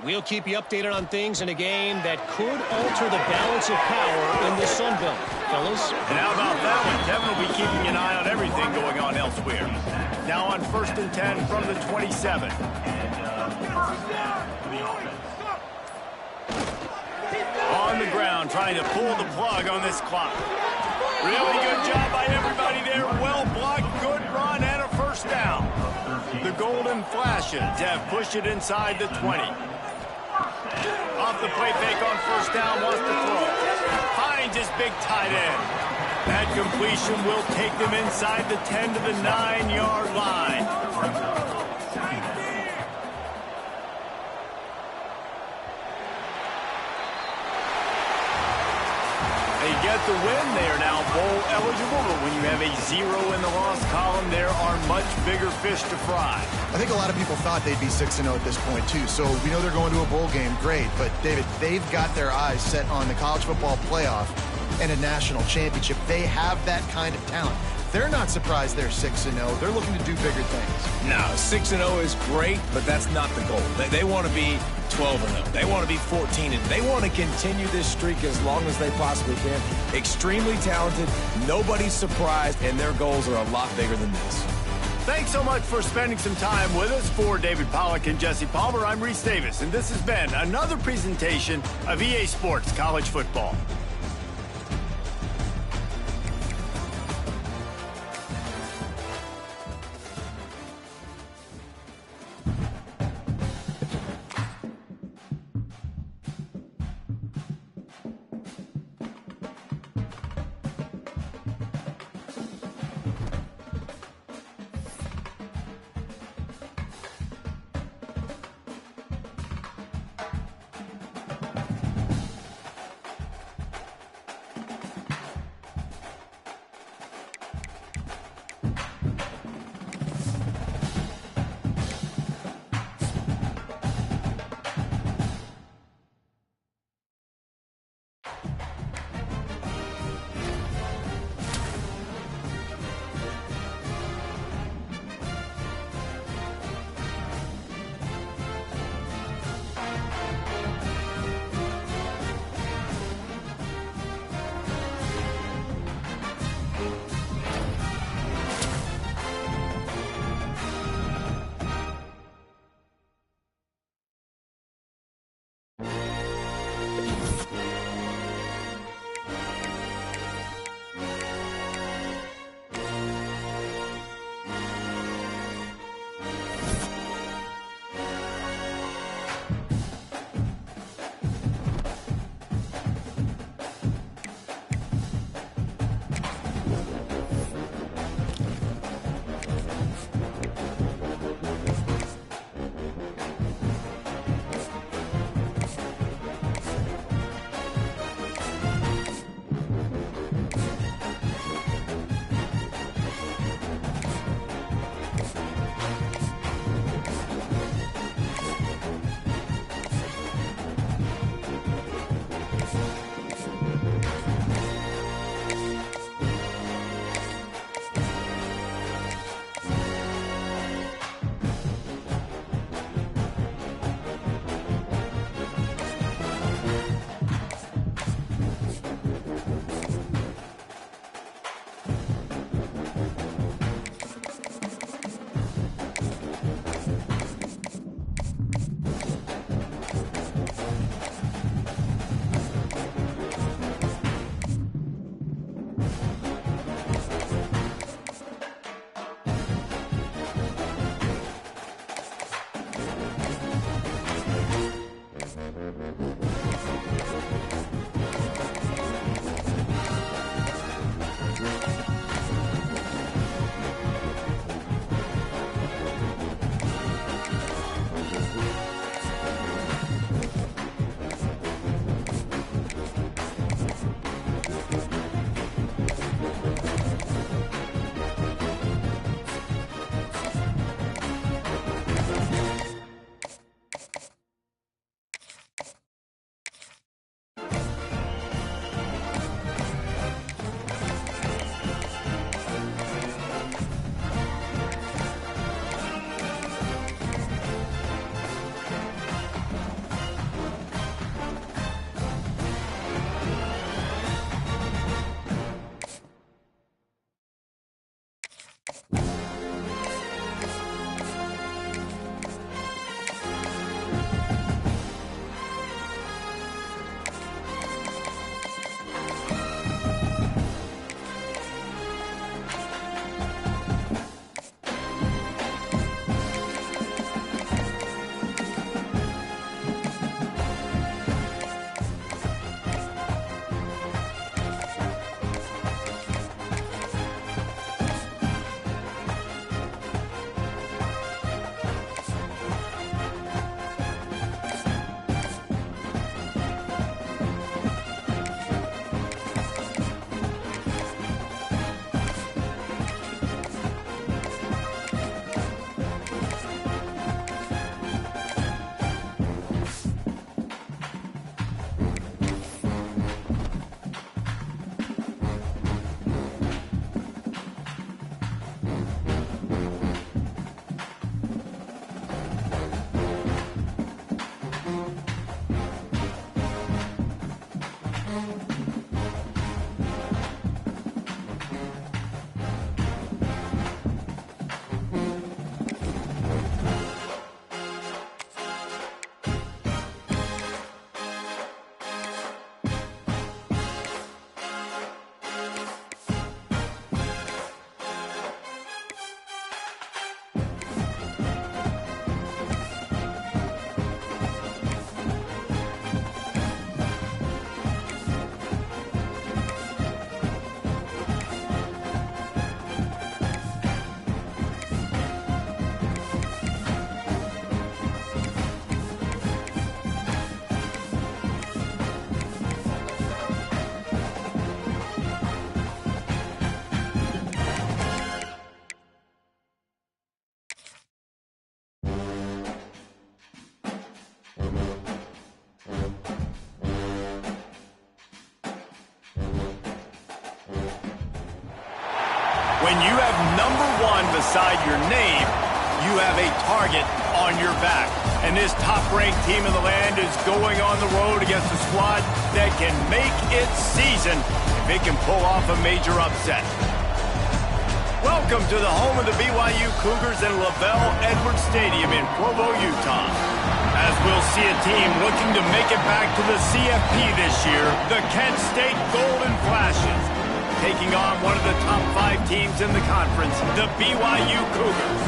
We'll keep you updated on things in a game that could alter the balance of power in the Sun Belt. Fellas? And how about that one? Kevin will be keeping an eye on everything going on elsewhere. Now on 1st and 10 from the 27. On the ground, trying to pull the plug on this clock. Really good job by everybody there. Well blocked, good run, and a first down. The Golden Flashes have pushed it inside the 20. Off the play fake on first down, wants to throw. Finds his big tight end. That completion will take them inside the 10 to the 9-yard line. They get the win. They are now bowl eligible, but when you have a 0 in the loss column, there are much bigger fish to fry. I think a lot of people thought they'd be 6-0 at this point, too. So we know they're going to a bowl game. Great. But, David, they've got their eyes set on the college football playoff and a national championship. They have that kind of talent. They're not surprised they're 6-0. They're looking to do bigger things. No, 6-0 is great, but that's not the goal. They want to be 12-0. They want to be 14-0. They want to continue this streak as long as they possibly can. Extremely talented. Nobody's surprised, and their goals are a lot bigger than this. Thanks so much for spending some time with us. For David Pollack and Jesse Palmer, I'm Reese Davis, and this has been another presentation of EA Sports College Football. When you have number 1 beside your name, you have a target on your back. And this top-ranked team in the land is going on the road against a squad that can make its season if it can pull off a major upset. Welcome to the home of the BYU Cougars in LaVell Edwards Stadium in Provo, Utah. As we'll see a team looking to make it back to the CFP this year, the Kent State Golden Flashes, taking on one of the top 5 teams in the conference, the BYU Cougars.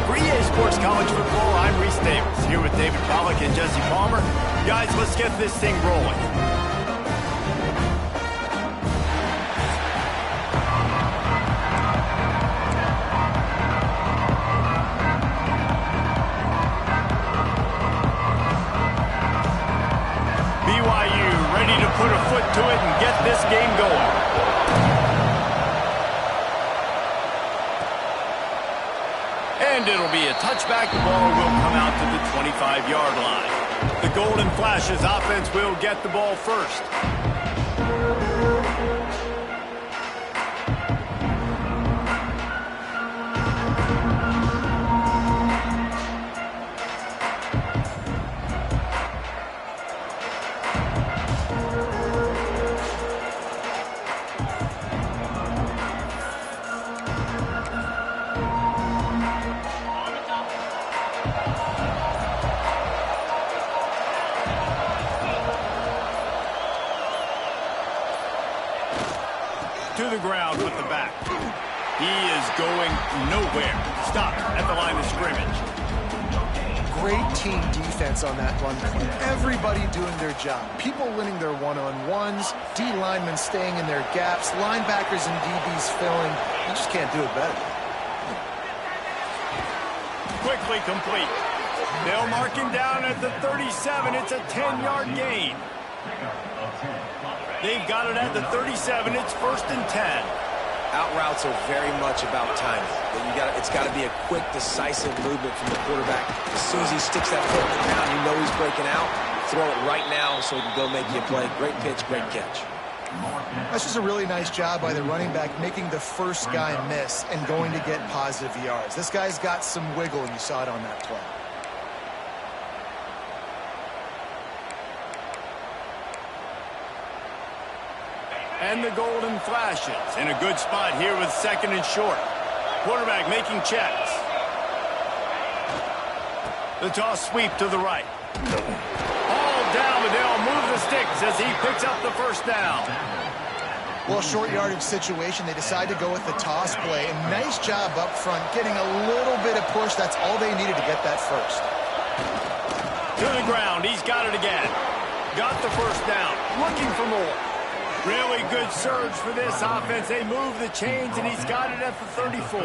For EA Sports College Football, I'm Reese Davis, here with David Pollack and Jesse Palmer. Guys, let's get this thing rolling. BYU ready to put a foot to it and get this game going. And it'll be a touchback. The ball will come out to the 25-yard line. The Golden Flashes offense will get the ball first. To the ground with the back. He is going nowhere. Stop at the line of scrimmage. Great team defense on that run play. Everybody doing their job. People winning their one-on-ones, D linemen staying in their gaps, linebackers and DBs filling. You just can't do it better. Quickly complete. They'll mark him down at the 37. It's a 10-yard gain. They've got it at the 37. It's 1st and 10. Out routes are very much about timing. It's got to be a quick, decisive movement from the quarterback. As soon as he sticks that foot in the ground, you know he's breaking out. Throw it right now so he can go make you a play. Great pitch, great catch. That's just a really nice job by the running back, making the first guy miss and going to get positive yards. This guy's got some wiggle, and you saw it on that play. And the Golden Flashes in a good spot here with 2nd and short. Quarterback making checks. The toss sweep to the right. All down, but they'll move the sticks as he picks up the first down. Well, short yardage situation, they decide to go with the toss play. And nice job up front, getting a little bit of push. That's all they needed to get that first. To the ground, he's got it again. Got the first down, looking for more. Really good surge for this offense. They move the chains, and he's got it at the 34.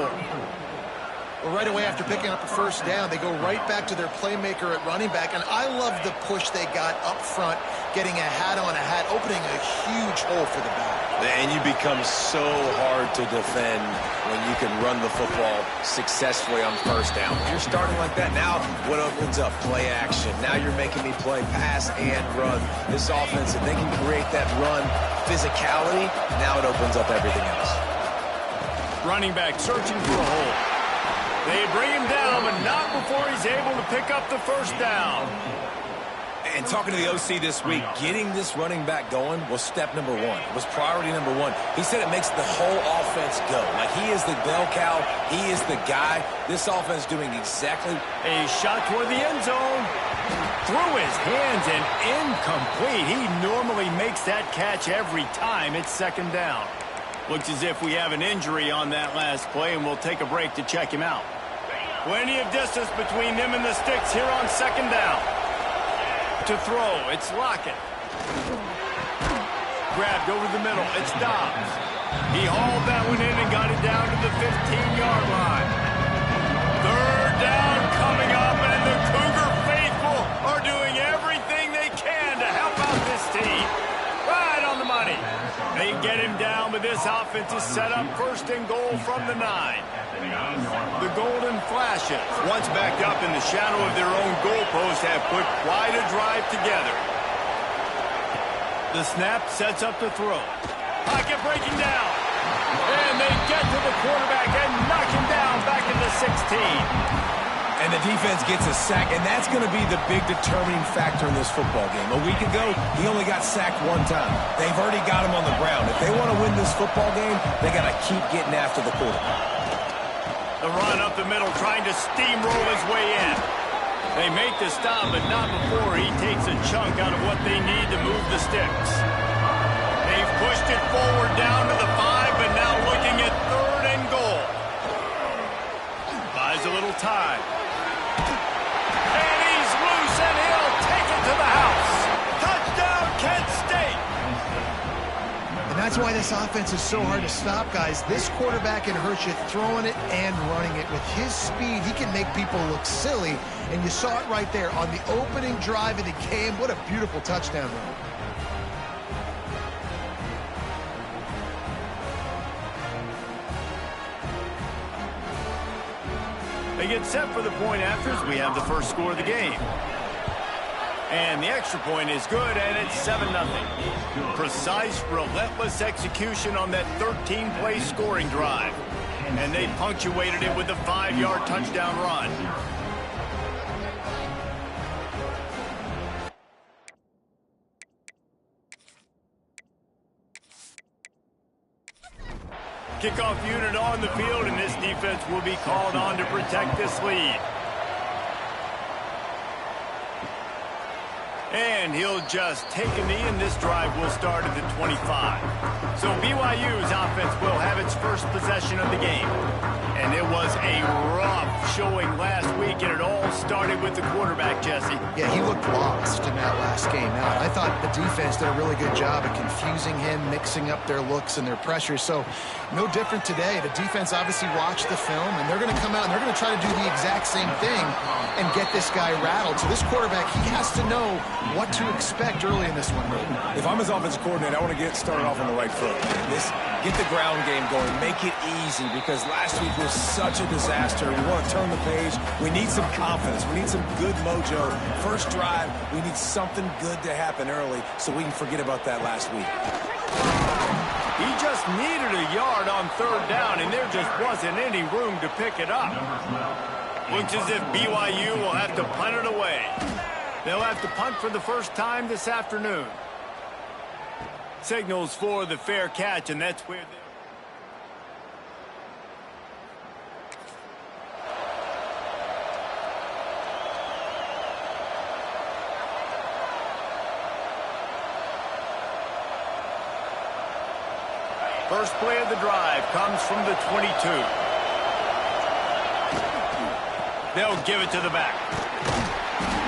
Well, right away after picking up the first down, they go right back to their playmaker at running back. And I love the push they got up front, getting a hat on a hat, opening a huge hole for the back. And you become so hard to defend when you can run the football successfully on first down. If you're starting like that, now what opens up? Play action. Now you're making me play pass and run. This offense, if they can create that run physicality, now it opens up everything else. Running back searching for a hole. They bring him down, but not before he's able to pick up the first down. And talking to the OC this week, getting this running back going was step number 1. It was priority number 1. He said it makes the whole offense go. Like, he is the bell cow. He is the guy. This offense doing exactly. A shot toward the end zone. Through his hands and incomplete. He normally makes that catch every time. It's 2nd down. Looks as if we have an injury on that last play, and we'll take a break to check him out. Plenty of distance between them and the sticks here on 2nd down. To throw, it's Lockett. Grabbed over the middle, it's Dobbs. He hauled that one in and got it down to the 15-yard line. 3rd down coming up, and the Cougar faithful are doing everything they can to help out this team. Right on the money. They get him down, but this offense is set up 1st and goal from the 9. The Golden Flashes, once backed up in the shadow of their own goalpost, have put quite a drive together. The snap sets up the throw. Pocket breaking down. And they get to the quarterback and knock him down back into 16. And the defense gets a sack, and that's going to be the big determining factor in this football game. A week ago, he only got sacked one time. They've already got him on the ground. If they want to win this football game, they got to keep getting after the quarterback. The run up the middle, trying to steamroll his way in. They make the stop, but not before he takes a chunk out of what they need to move the sticks. They've pushed it forward down to the 5, but now looking at 3rd and goal. Buys a little time. And he's loose, and he'll take it to the house. Touchdown, Kent State! And that's why this offense is so hard to stop, guys. This quarterback can hurt you throwing it and running it. With his speed, he can make people look silly. And you saw it right there on the opening drive of the game. What a beautiful touchdown run. They get set for the point afters. We have the first score of the game. And the extra point is good, and it's 7-0. Precise, relentless execution on that 13-play scoring drive. And they punctuated it with a 5-yard touchdown run. Kickoff unit on the field, and this defense will be called on to protect this lead. And he'll just take a knee, and this drive will start at the 25. So BYU's offense will have its first possession of the game. And it was a rough showing last week, and it all started with the quarterback, Jesse. Yeah, he looked lost in that last game out. I thought the defense did a really good job of confusing him, mixing up their looks and their pressure. So no different today. The defense obviously watched the film, and they're going to come out and they're going to try to do the exact same thing and get this guy rattled. So this quarterback, he has to know what to expect early in this one. If I'm his offensive coordinator, I want to get started off on the right foot. Get the ground game going. Make it easy, because last week was such a disaster. We want to turn the page. We need some confidence. We need some good mojo. First drive, we need something good to happen early so we can forget about that last week. He just needed a yard on 3rd down, and there just wasn't any room to pick it up. Looks as if BYU will have to punt it away. They'll have to punt for the first time this afternoon. Signals for the fair catch, and that's where they... First play of the drive comes from the 22. They'll give it to the back.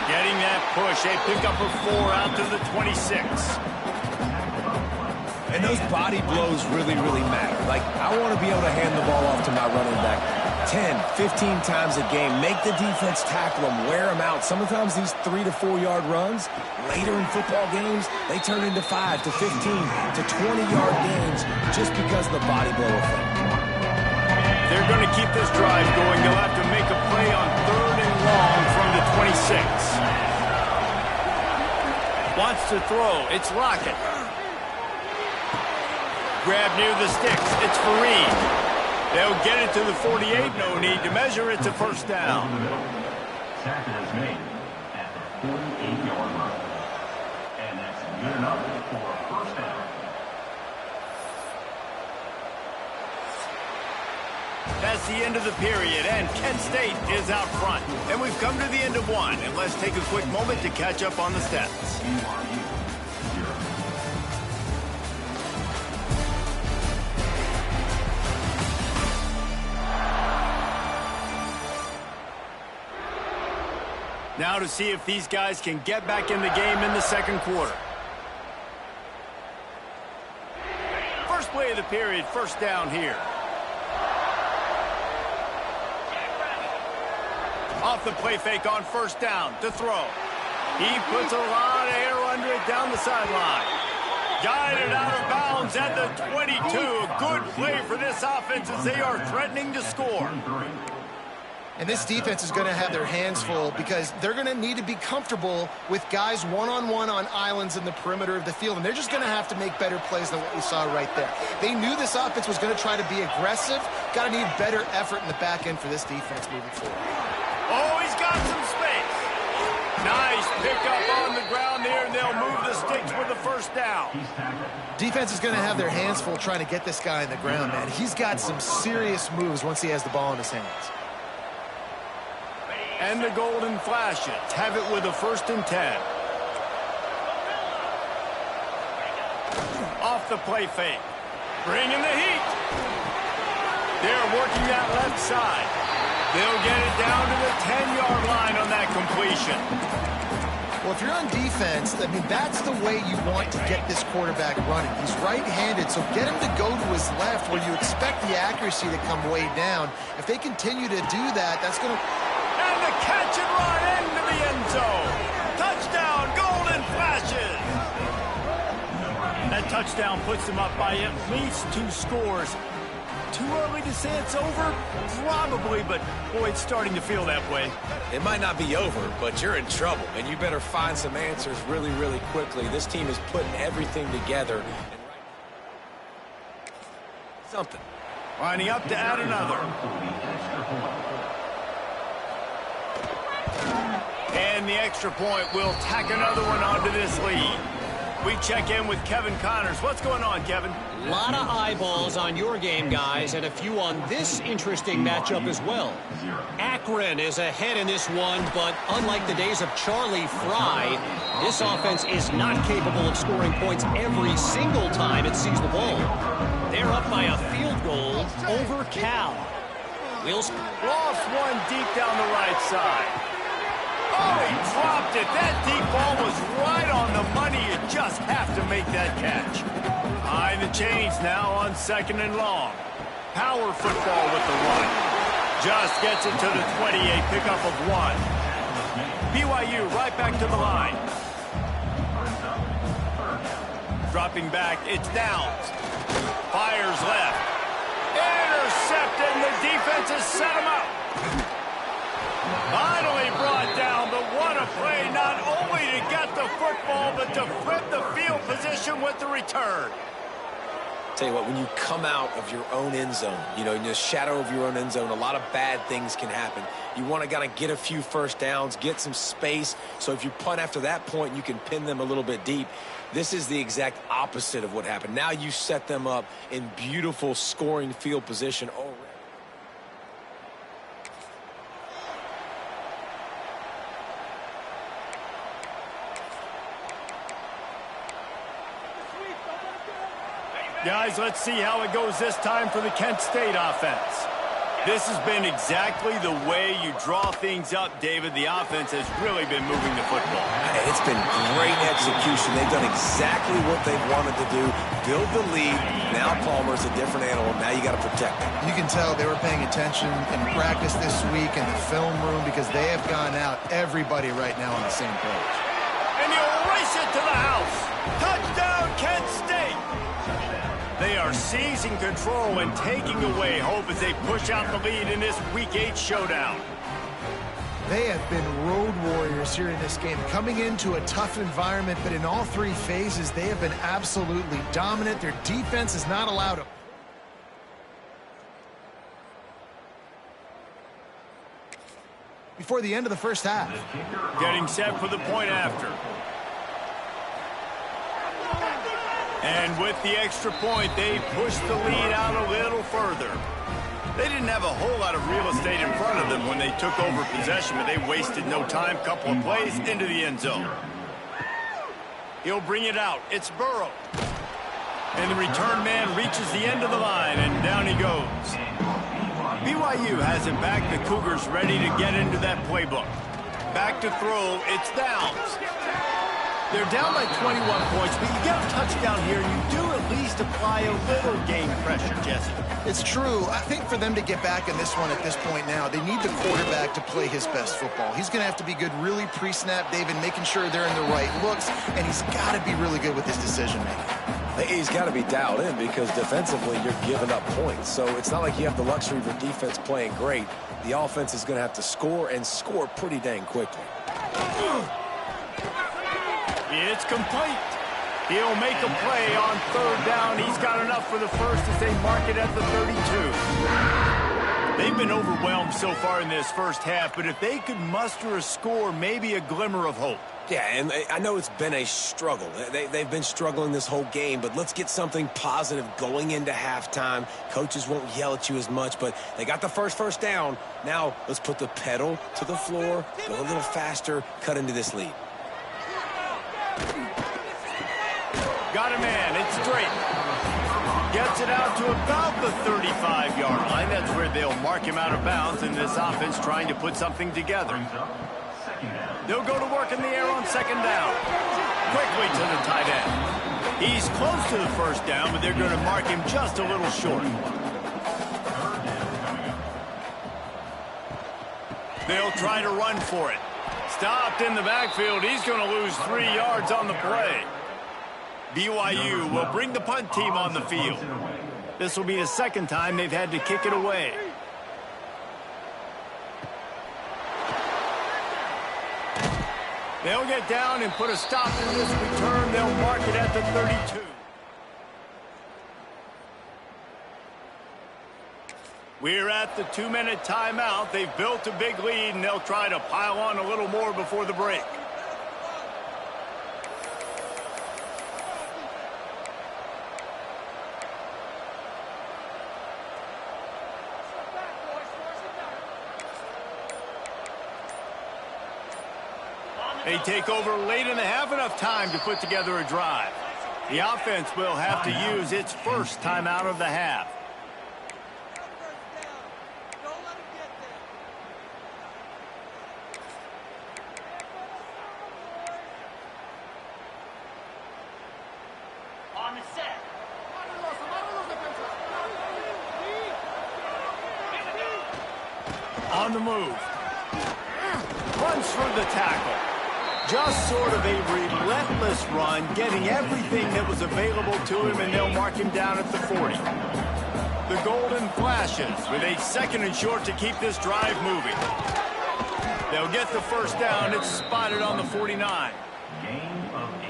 Getting that push, a pickup of 4 out to the 26. And those body blows really, really matter. Like, I want to be able to hand the ball off to my running back 10, 15 times a game. Make the defense tackle them, wear them out. Sometimes these 3 to 4 yard runs, later in football games, they turn into 5 to 15 to 20-yard gains just because of the body blow effect. They're going to keep this drive going. They'll have to make a play on 3rd and long from the 26. Wants to throw. It's Lockett. Grab near the sticks. It's Fareed. They'll get it to the 48. No need to measure. It's a first down. Tackle is made at the 48-yard line. And that's good enough for a first down. That's the end of the period, and Kent State is out front. And we've come to the end of one, and let's take a quick moment to catch up on the stats. Now to see if these guys can get back in the game in the second quarter. First play of the period, first down here. Off the play fake on first down to throw. He puts a lot of air under it down the sideline. Guided out of bounds at the 22. A good play for this offense as they are threatening to score. And this defense is going to have their hands full because they're going to need to be comfortable with guys one-on-one on islands in the perimeter of the field. And they're just going to have to make better plays than what we saw right there. They knew this offense was going to try to be aggressive. Got to need better effort in the back end for this defense moving forward. Oh, he's got some space. Nice pickup on the ground there, and they'll move the sticks with the first down. Defense is going to have their hands full trying to get this guy in the ground, man. He's got some serious moves once he has the ball in his hands. And the Golden Flashes have it with a 1st and 10. Off the play fake. Bringing the heat. They're working that left side. They'll get it down to the 10-yard line on that completion. Well, if you're on defense, I mean, that's the way you want to get this quarterback running. He's right-handed, so get him to go to his left where you expect the accuracy to come way down. If they continue to do that, that's going to... And the catch and run into the end zone. Touchdown, Golden Flashes. That touchdown puts them up by at least 2 scores. Too early to say it's over? Probably, but boy, it's starting to feel that way. It might not be over, but you're in trouble, and you better find some answers really, really quickly. This team is putting everything together. Something. Lining up to add another. And the extra point will tack another one onto this lead. We check in with Kevin Connors. What's going on, Kevin? A lot of eyeballs on your game, guys, and a few on this interesting matchup as well. Akron is ahead in this one, but unlike the days of Charlie Fry, this offense is not capable of scoring points every single time it sees the ball. They're up by a field goal over Cal. Wills Lost one deep down the right side. Oh, he dropped it. That deep ball was right on the money. You just have to make that catch. Behind the chains now on 2nd and long. Power football with the run. Just gets it to the 28, pickup of 1. BYU right back to the line. Dropping back, it's Downs. Fires left. Intercepted, and the defense has set him up. Finally brought down, but what a play, not only to get the football, but to flip the field position with the return. Tell you what, when you come out of your own end zone, you know, in the shadow of your own end zone, a lot of bad things can happen. You want to kind of get a few first downs, get some space, so if you punt after that point, you can pin them a little bit deep. This is the exact opposite of what happened. Now you set them up in beautiful scoring field position already. Guys, let's see how it goes this time for the Kent State offense. This has been exactly the way you draw things up, David. The offense has really been moving the football. It's been great execution. They've done exactly what they've wanted to do. Build the lead. Now Palmer's a different animal. Now you got to protect him. You can tell they were paying attention in practice this week in the film room because they have gone out, everybody right now on the same page. And he'll race it to the house. Touchdown, Kent State. They are seizing control and taking away hope as they push out the lead in this Week 8 showdown. They have been road warriors here in this game, coming into a tough environment, but in all 3 phases, they have been absolutely dominant. Their defense is not allowed to... before the end of the first half. Getting set for the point after. And with the extra point, they pushed the lead out a little further. They didn't have a whole lot of real estate in front of them when they took over possession, but they wasted no time. Couple of plays into the end zone. He'll bring it out. It's Burrow. And the return man reaches the end of the line, and down he goes. BYU has it back. The Cougars ready to get into that playbook. Back to throw. It's Downs. They're down by 21 points, but you get a touchdown here, you do at least apply a little game pressure, Jesse. It's true. I think for them to get back in this one at this point now, they need the quarterback to play his best football. He's going to have to be good really pre-snap, David, making sure they're in the right looks, and he's got to be really good with his decision-making. He's got to be dialed in because defensively you're giving up points. So it's not like you have the luxury of your defense playing great. The offense is going to have to score and score pretty dang quickly. It's complete. He'll make a play on third down. He's got enough for the first as they mark it at the 32. They've been overwhelmed so far in this first half, but if they could muster a score, maybe a glimmer of hope. Yeah, and I know it's been a struggle. They've been struggling this whole game, but let's get something positive going into halftime. Coaches won't yell at you as much, but they got the first down. Now let's put the pedal to the floor, go a little faster, cut into this lead. Got a man. It's straight. Gets it out to about the 35-yard line. That's where they'll mark him out of bounds, and this offense trying to put something together. They'll go to work in the air on second down. Quickly to the tight end. He's close to the first down, but they're going to mark him just a little short. They'll try to run for it. Stopped in the backfield. He's going to lose 3 yards on the play. BYU will bring the punt team on the field. This will be the second time they've had to kick it away. They'll get down and put a stop to this return. They'll mark it at the 32. We're at the 2-minute timeout. They've built a big lead, and they'll try to pile on a little more before the break. They take over late in the half, enough time to put together a drive. The offense will have to use its first timeout of the half. On the set. On the move. Runs through the tackle. Just sort of a relentless run, getting everything that was available to him, and they'll mark him down at the 40. The Golden Flashes with a second and short to keep this drive moving. They'll get the first down. It's spotted on the 49.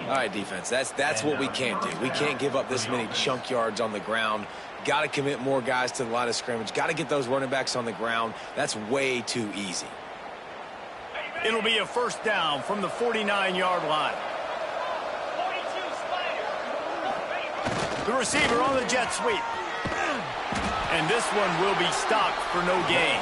All right, defense, that's what we can't do. We can't give up this many chunk yards on the ground. Got to commit more guys to the line of scrimmage. Got to get those running backs on the ground. That's way too easy. It'll be a first down from the 49-yard line. The receiver on the jet sweep. And this one will be stopped for no gain.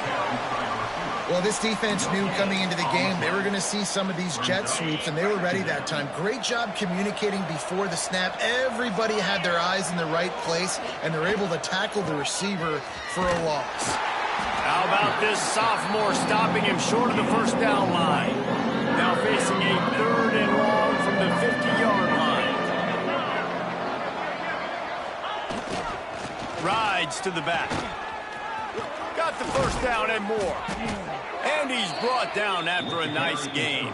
Well, this defense knew coming into the game they were going to see some of these jet sweeps, and they were ready that time. Great job communicating before the snap. Everybody had their eyes in the right place, and they're able to tackle the receiver for a loss. How about this sophomore stopping him short of the first down line? Now facing a 3rd and long from the 50-yard line. Rides to the back. Got the first down and more. And he's brought down after a nice gain.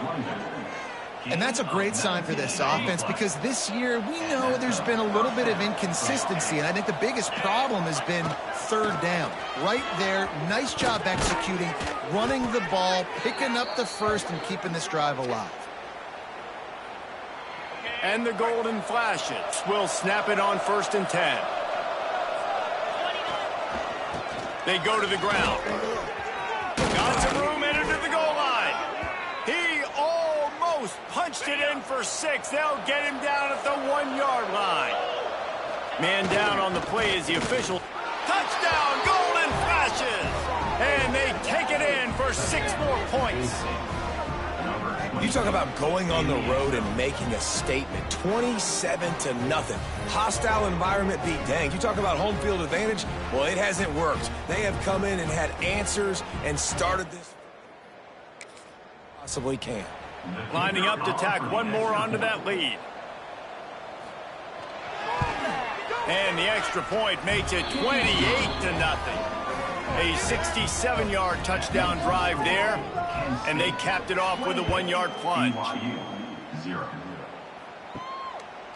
And that's a great sign for this offense because this year we know there's been a little bit of inconsistency, and I think the biggest problem has been third down. Right there, nice job executing, running the ball, picking up the first, and keeping this drive alive. And the Golden Flashes will snap it on 1st and 10. They go to the ground. Got some room, entered to the goal line. He almost punched it in for 6. They'll get him down at the 1-yard line. Man down on the play is the official. Touchdown, Golden Flashes! And they take it in for 6 more points. You talk about going on the road and making a statement. 27-0. Hostile environment be dang. You talk about home field advantage. Well, it hasn't worked. They have come in and had answers and started this. Possibly can. Lining up to tack one more onto that lead. And the extra point makes it 28-0. A 67-yard touchdown drive there, and they capped it off with a 1-yard plunge.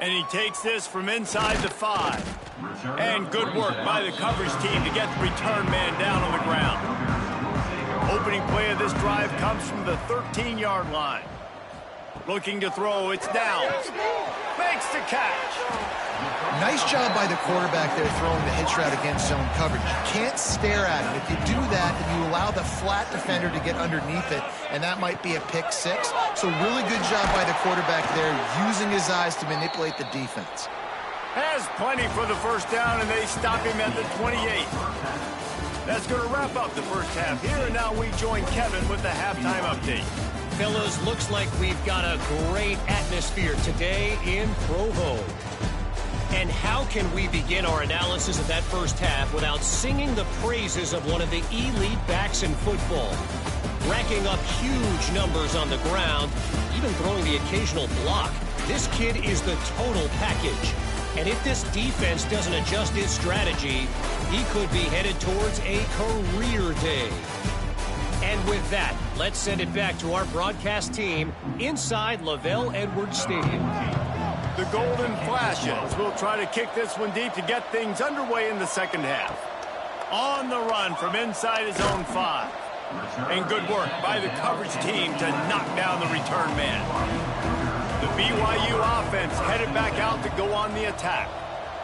And he takes this from inside the 5. And good work by the coverage team to get the return man down on the ground. Opening play of this drive comes from the 13-yard line. Looking to throw, it's down. Makes the catch. Nice job by the quarterback there throwing the hitch route against zone coverage. You can't stare at it. If you do that, then you allow the flat defender to get underneath it, and that might be a pick 6. So really good job by the quarterback there, using his eyes to manipulate the defense. Has plenty for the first down, and they stop him at the 28. That's going to wrap up the first half here, and now we join Kevin with the halftime update. Fellas, looks like we've got a great atmosphere today in Provo. And how can we begin our analysis of that first half without singing the praises of one of the elite backs in football? Racking up huge numbers on the ground, even throwing the occasional block. This kid is the total package. And if this defense doesn't adjust its strategy, he could be headed towards a career day. And with that, let's send it back to our broadcast team inside Lavelle Edwards Stadium. The Golden Flashes will try to kick this one deep to get things underway in the second half. On the run from inside his own 5. And good work by the coverage team to knock down the return man. The BYU offense headed back out to go on the attack.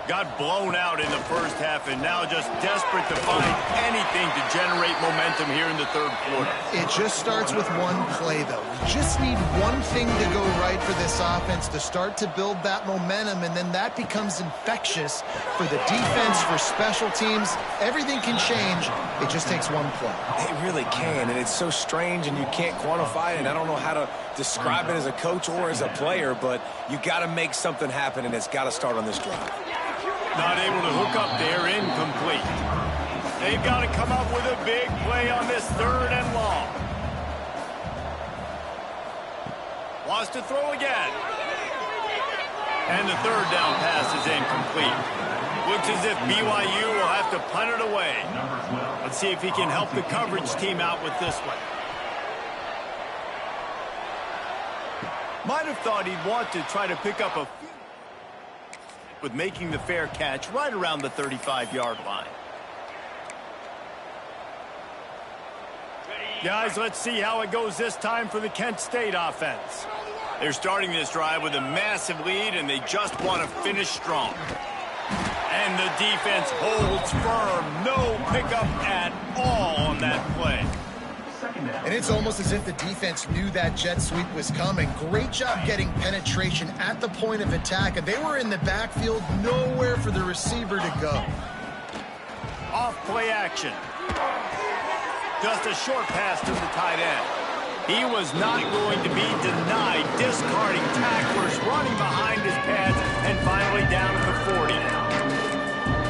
Got blown out in the first half and now just desperate to find anything to generate momentum here in the third quarter. It just starts with one play, though. You just need one thing to go right for this offense to start to build that momentum, and then that becomes infectious for the defense, for special teams. Everything can change. It just takes one play. It really can, and it's so strange, and you can't quantify it, and I don't know how to describe it as a coach or as a player, but you got to make something happen, and it's got to start on this drive. Not able to hook up there, incomplete. They've got to come up with a big play on this 3rd and long. Wants to throw again. And the 3rd down pass is incomplete. Looks as if BYU will have to punt it away. Let's see if he can help the coverage team out with this one. Might have thought he'd want to try to pick up a few with making the fair catch right around the 35-yard line. Guys, let's see how it goes this time for the Kent State offense. They're starting this drive with a massive lead, and they just want to finish strong. And the defense holds firm. No pickup at all on that play. And it's almost as if the defense knew that jet sweep was coming. Great job getting penetration at the point of attack, and they were in the backfield, nowhere for the receiver to go. Off play action. Just a short pass to the tight end. He was not going to be denied, discarding tacklers, running behind his pads, and finally down at the 40.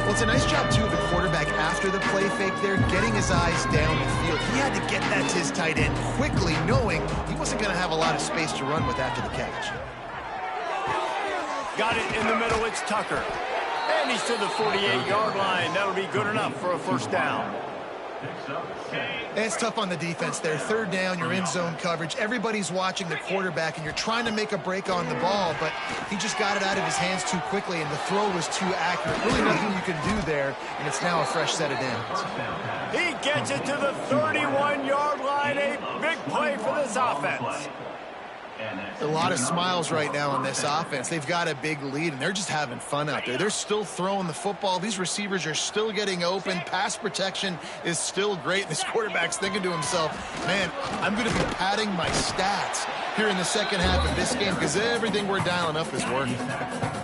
Well, it's a nice job, too, of the quarterback after the play fake there, getting his eyes down the field. He had to get that to his tight end quickly, knowing he wasn't going to have a lot of space to run with after the catch. Got it in the middle, it's Tucker. And he's to the 48-yard line. That'll be good enough for a first down. And it's tough on the defense there. 3rd down, you're in zone coverage. Everybody's watching the quarterback, and you're trying to make a break on the ball, but he just got it out of his hands too quickly, and the throw was too accurate. Really nothing you can do there, and it's now a fresh set of downs. He gets it to the 31-yard line. A big play for this offense. A lot of smiles right now on this offense. They've got a big lead, and they're just having fun out there. They're still throwing the football. These receivers are still getting open. Pass protection is still great. This quarterback's thinking to himself, man, I'm going to be padding my stats here in the second half of this game because everything we're dialing up is working.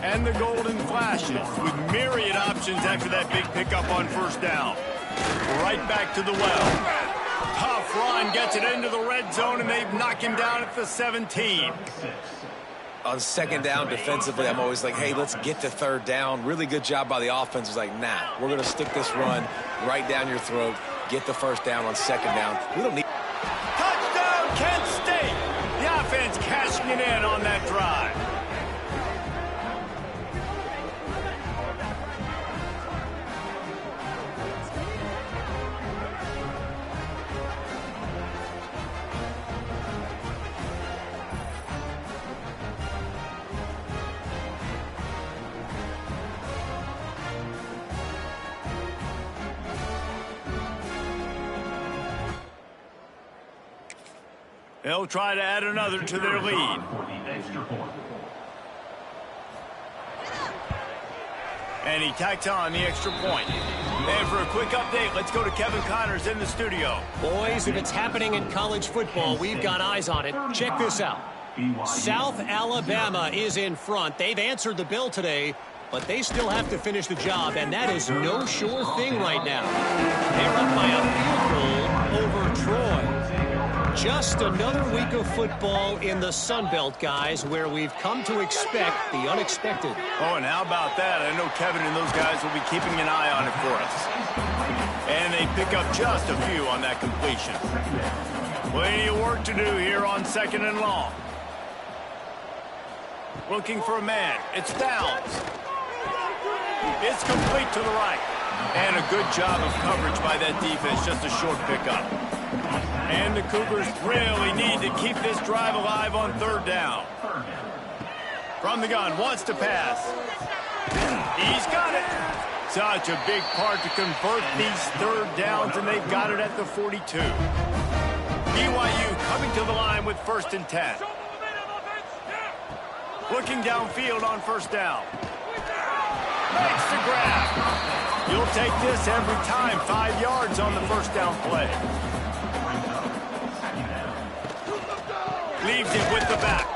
And the Golden Flashes with myriad options after that big pickup on first down. Right back to the well. Tough run, gets it into the red zone, and they knock him down at the 17. On 2nd down defensively, I'm always like, hey, let's get to 3rd down. Really good job by the offense. It's like, nah, we're going to stick this run right down your throat, get the first down on 2nd down. We don't need... Touchdown, Kent State! The offense cashing it in on that drive. They'll try to add another to their lead. For the extra point. And he tacks on the extra point. And for a quick update, let's go to Kevin Connors in the studio. Boys, if it's happening in college football, we've got eyes on it. Check this out. South Alabama is in front. They've answered the bell today, but they still have to finish the job, and that is no sure thing right now. They're up by a field goal over Troy. Just another week of football in the Sun Belt, guys, where we've come to expect the unexpected. Oh, and how about that? I know Kevin and those guys will be keeping an eye on it for us. And they pick up just a few on that completion. Plenty of work to do here on 2nd and long. Looking for a man. It's Downs. It's complete to the right. And a good job of coverage by that defense. Just a short pickup. And the Cougars really need to keep this drive alive on 3rd down. From the gun, wants to pass. He's got it. Such a big part to convert these 3rd downs, and they've got it at the 42. BYU coming to the line with 1st and 10. Looking downfield on 1st down. Makes the grab. You'll take this every time. 5 yards on the 1st down play. Leaves it with the back.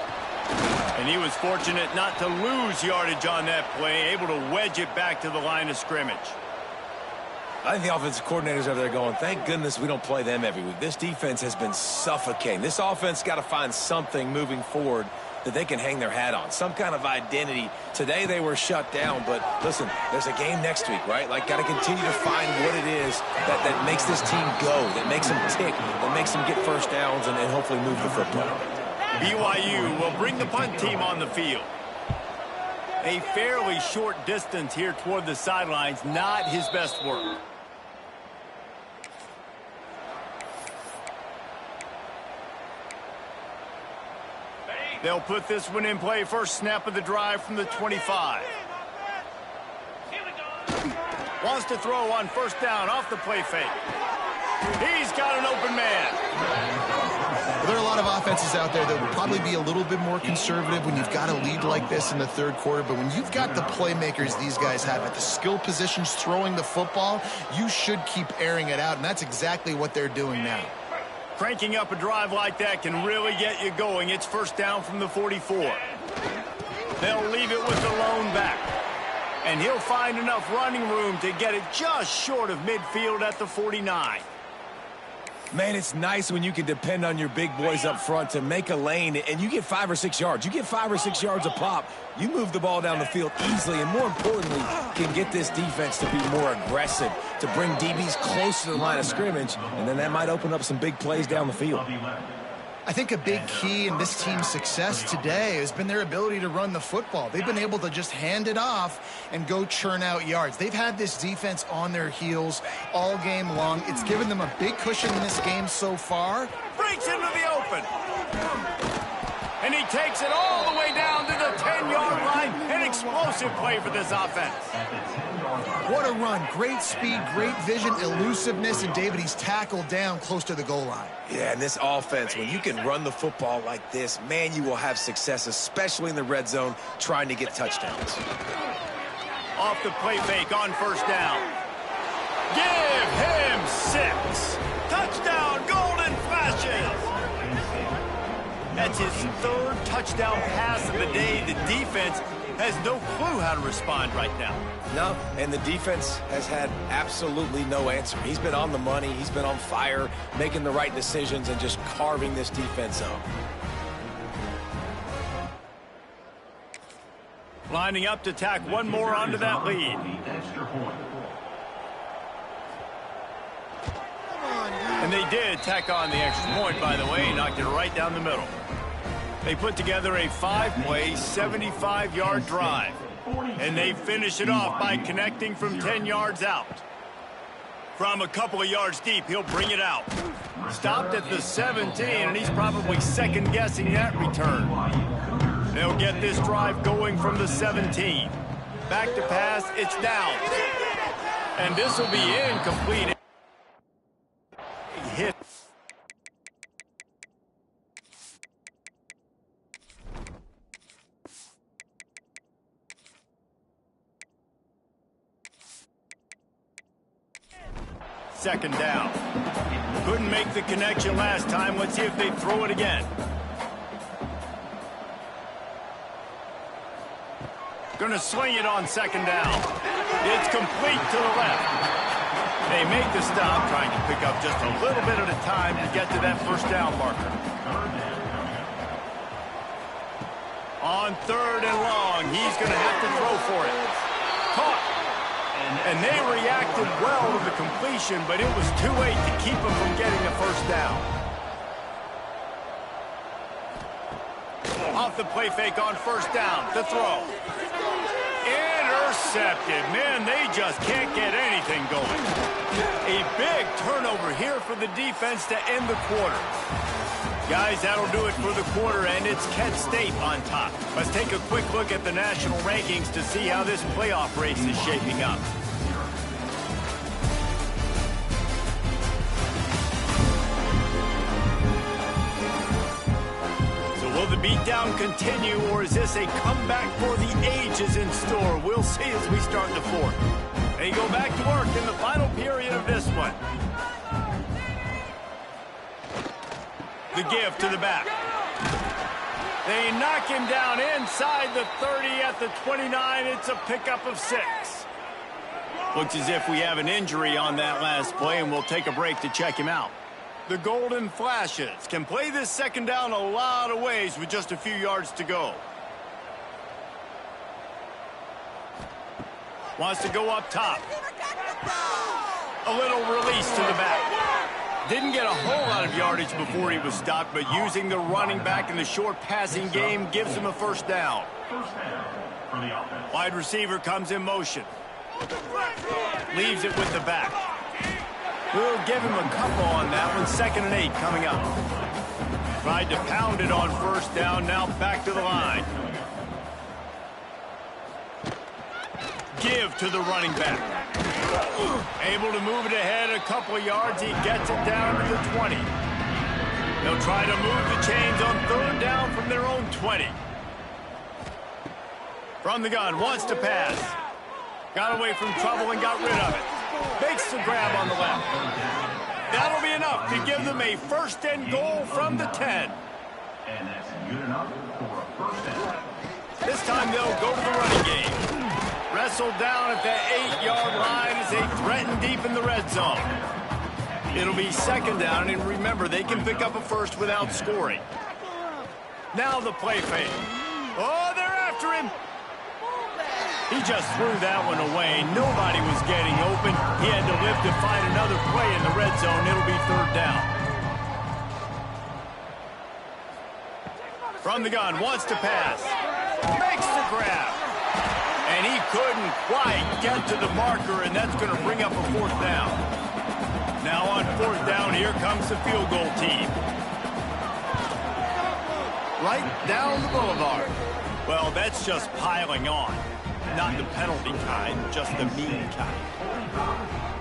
And he was fortunate not to lose yardage on that play, able to wedge it back to the line of scrimmage. I think the offensive coordinators over there going, thank goodness we don't play them every week. This defense has been suffocating. This offense got to find something moving forward that they can hang their hat on, some kind of identity. Today they were shut down, but listen, there's a game next week, right? Like, got to continue to find what it is that makes this team go, that makes them tick, that makes them get 1st downs and hopefully move the football. BYU will bring the punt team on the field. A fairly short distance here toward the sidelines, not his best work. They'll put this one in play. First snap of the drive from the 25. Wants to throw on 1st down off the play fake. He's got an open man. There are a lot of offenses out there that will probably be a little bit more conservative when you've got a lead like this in the 3rd quarter. But when you've got the playmakers these guys have at the skill positions throwing the football, you should keep airing it out. And that's exactly what they're doing now. Cranking up a drive like that can really get you going. It's 1st down from the 44. They'll leave it with the lone back. And he'll find enough running room to get it just short of midfield at the 49. Man, it's nice when you can depend on your big boys up front to make a lane, and you get 5 or 6 yards. You get 5 or 6 yards a pop. You move the ball down the field easily, and more importantly, can get this defense to be more aggressive, to bring DBs close to the line of scrimmage, and then that might open up some big plays down the field. I think a big key in this team's success today has been their ability to run the football. They've been able to just hand it off and go churn out yards. They've had this defense on their heels all game long. It's given them a big cushion in this game so far. Breaks into the open. And he takes it all the way down to the 10-yard line. An explosive play for this offense. What a run. Great speed, great vision, elusiveness, and David, he's tackled down close to the goal line. Yeah, and this offense, when you can run the football like this, man, you will have success, especially in the red zone, trying to get touchdowns. Off the play fake on 1st down. Give him 6. Touchdown, Golden Flashes. That's his 3rd touchdown pass of the day. The defense has no clue how to respond right now. No, and the defense has had absolutely no answer. He's been on the money. He's been on fire, making the right decisions and just carving this defense up. Lining up to tack one more onto that lead. And they did tack on the extra point, by the way. Knocked it right down the middle. They put together a 5-play, 75-yard drive. And they finish it off by connecting from 10 yards out. From a couple of yards deep, he'll bring it out. Stopped at the 17, and he's probably second-guessing that return. They'll get this drive going from the 17. Back to pass, it's down. And this will be incomplete. Hit. Second down. Couldn't make the connection last time. Let's see if they throw it again. Going to sling it on second down. It's complete to the left. They make the stop, trying to pick up just a little bit at a time to get to that first down marker. On third and long, he's going to have to throw for it. Caught. And they reacted well to the completion, but it was too late to keep him from getting the first down. Off the play fake on first down. The throw. Intercepted. Man, they just can't get anything going. A big turnover here for the defense to end the quarter. Guys, that'll do it for the quarter, and it's Kent State on top. Let's take a quick look at the national rankings to see how this playoff race is shaping up. Will the beatdown continue, or is this a comeback for the ages in store? We'll see as we start the fourth. They go back to work in the final period of this one. The give to the back. They knock him down inside the 30 at the 29. It's a pickup of 6. Looks as if we have an injury on that last play, and we'll take a break to check him out. The Golden Flashes can play this second down a lot of ways with just a few yards to go. Wants to go up top. A little release to the back. Didn't get a whole lot of yardage before he was stopped, but using the running back in the short passing game gives him a first down. Wide receiver comes in motion. Leaves it with the back. We'll give him a couple on that one. 2nd and 8 coming up. Tried to pound it on first down. Now back to the line. Give to the running back. Able to move it ahead a couple of yards. He gets it down to the 20. They'll try to move the chains on third down from their own 20. From the gun. Wants to pass. Got away from trouble and got rid of it. Makes the grab on the left. That'll be enough to give them a first and goal from the 10. And that's good enough for a first down. This time they'll go to the running game. Wrestled down at the 8-yard line as they threaten deep in the red zone. It'll be second down, and remember, they can pick up a first without scoring. Now the play fake. Oh, they're after him. He just threw that one away. Nobody was getting open. He had to live to find another play in the red zone. It'll be third down. From the gun, wants to pass. Makes the grab. And he couldn't quite get to the marker, and that's going to bring up a fourth down. Now on fourth down, here comes the field goal team. Right down the boulevard. Well, that's just piling on. Not the penalty kind, just the mean kind.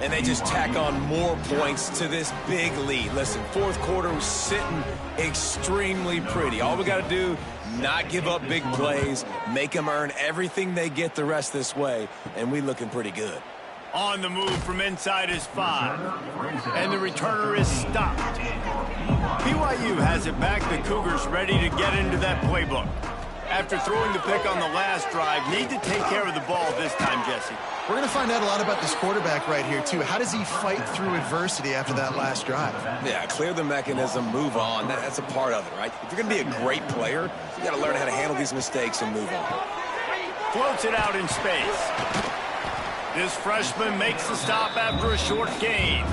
And they just tack on more points to this big lead. Listen, fourth quarter was sitting extremely pretty. All we got to do, not give up big plays, make them earn everything they get the rest this way, and we looking pretty good. On the move from inside his 5. And the returner is stopped. BYU has it back. The Cougars ready to get into that playbook. After throwing the pick on the last drive, need to take care of the ball this time, Jesse. We're going to find out a lot about this quarterback right here, too. How does he fight through adversity after that last drive? Yeah, clear the mechanism, move on. That's a part of it, right? If you're going to be a great player, you got to learn how to handle these mistakes and move on. Floats it out in space. This freshman makes the stop after a short gain.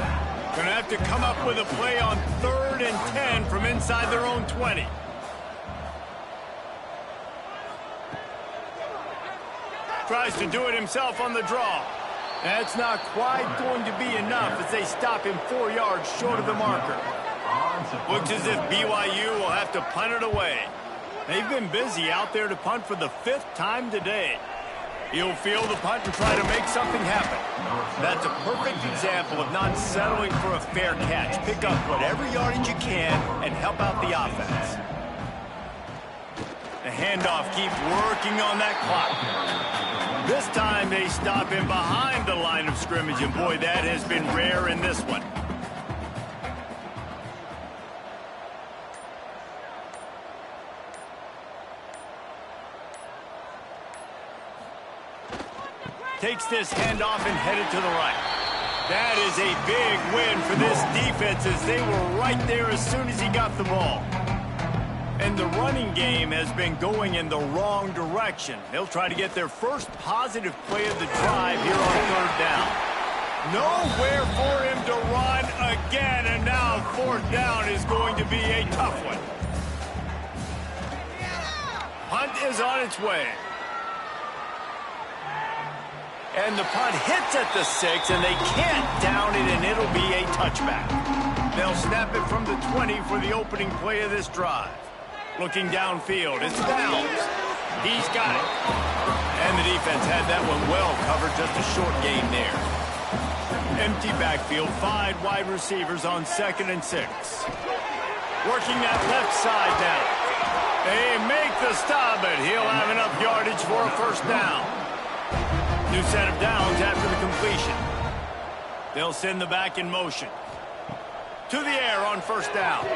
Going to have to come up with a play on 3rd and 10 from inside their own 20. Tries to do it himself on the draw. That's not quite going to be enough as they stop him 4 yards short of the marker. Looks as if BYU will have to punt it away. They've been busy out there to punt for the 5th time today. He'll field the punt and try to make something happen. That's a perfect example of not settling for a fair catch. Pick up whatever yardage you can and help out the offense. The handoff keeps working on that clock. This time they stop him behind the line of scrimmage, and boy, that has been rare in this one. Takes this handoff and headed to the right. That is a big win for this defense as they were right there as soon as he got the ball. And the running game has been going in the wrong direction. They'll try to get their first positive play of the drive here on third down. Nowhere for him to run again, and now fourth down is going to be a tough one. Punt is on its way. And the punt hits at the 6, and they can't down it, and it'll be a touchback. They'll snap it from the 20 for the opening play of this drive. Looking downfield, it's Downs. He's got it. And the defense had that one well covered, just a short gain there. Empty backfield, 5 wide receivers on 2nd and 6. Working that left side now. They make the stop, but he'll have enough yardage for a first down. New set of downs after the completion. They'll send the back in motion. To the air on first down.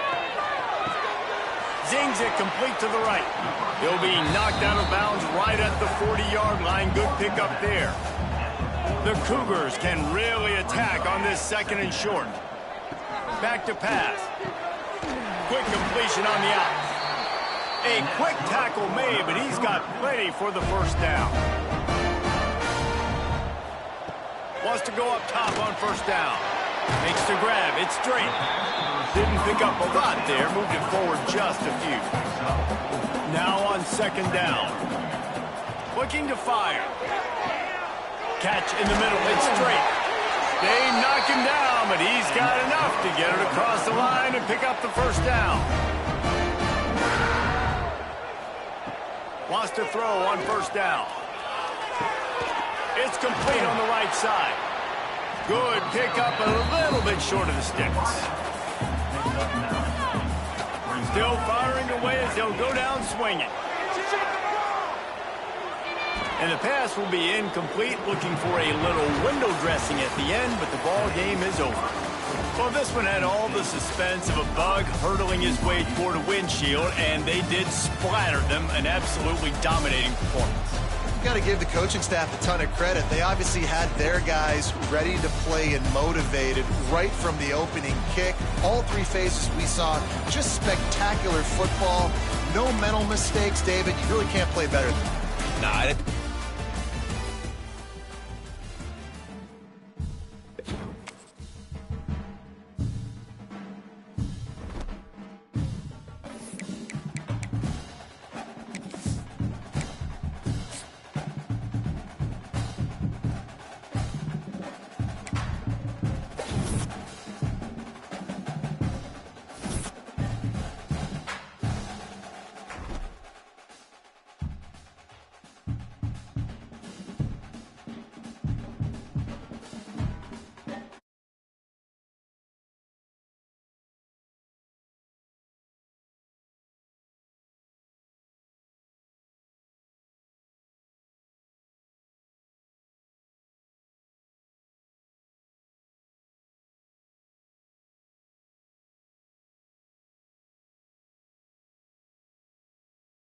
Zings it complete to the right. He'll be knocked out of bounds right at the 40-yard line. Good pickup there. The Cougars can really attack on this 2nd and short. Back to pass. Quick completion on the out. A quick tackle made, but he's got plenty for the first down. Wants to go up top on first down. Makes the grab. It's straight. Didn't pick up a lot there. Moved it forward just a few. Now on 2nd down. Looking to fire. Catch in the middle. It's straight. They knock him down, but he's got enough to get it across the line and pick up the first down. Wants to throw on first down. It's complete on the right side. Good pickup, a little bit short of the sticks. Still firing away as they'll go down swinging. And the pass will be incomplete, looking for a little window dressing at the end, but the ball game is over. Well, this one had all the suspense of a bug hurtling his way toward a windshield, and they did splatter them, an absolutely dominating performance. You got to give the coaching staff a ton of credit. They obviously had their guys ready to play and motivated right from the opening kick. All 3 phases we saw, just spectacular football. No mental mistakes, David. You really can't play better than that. Nah,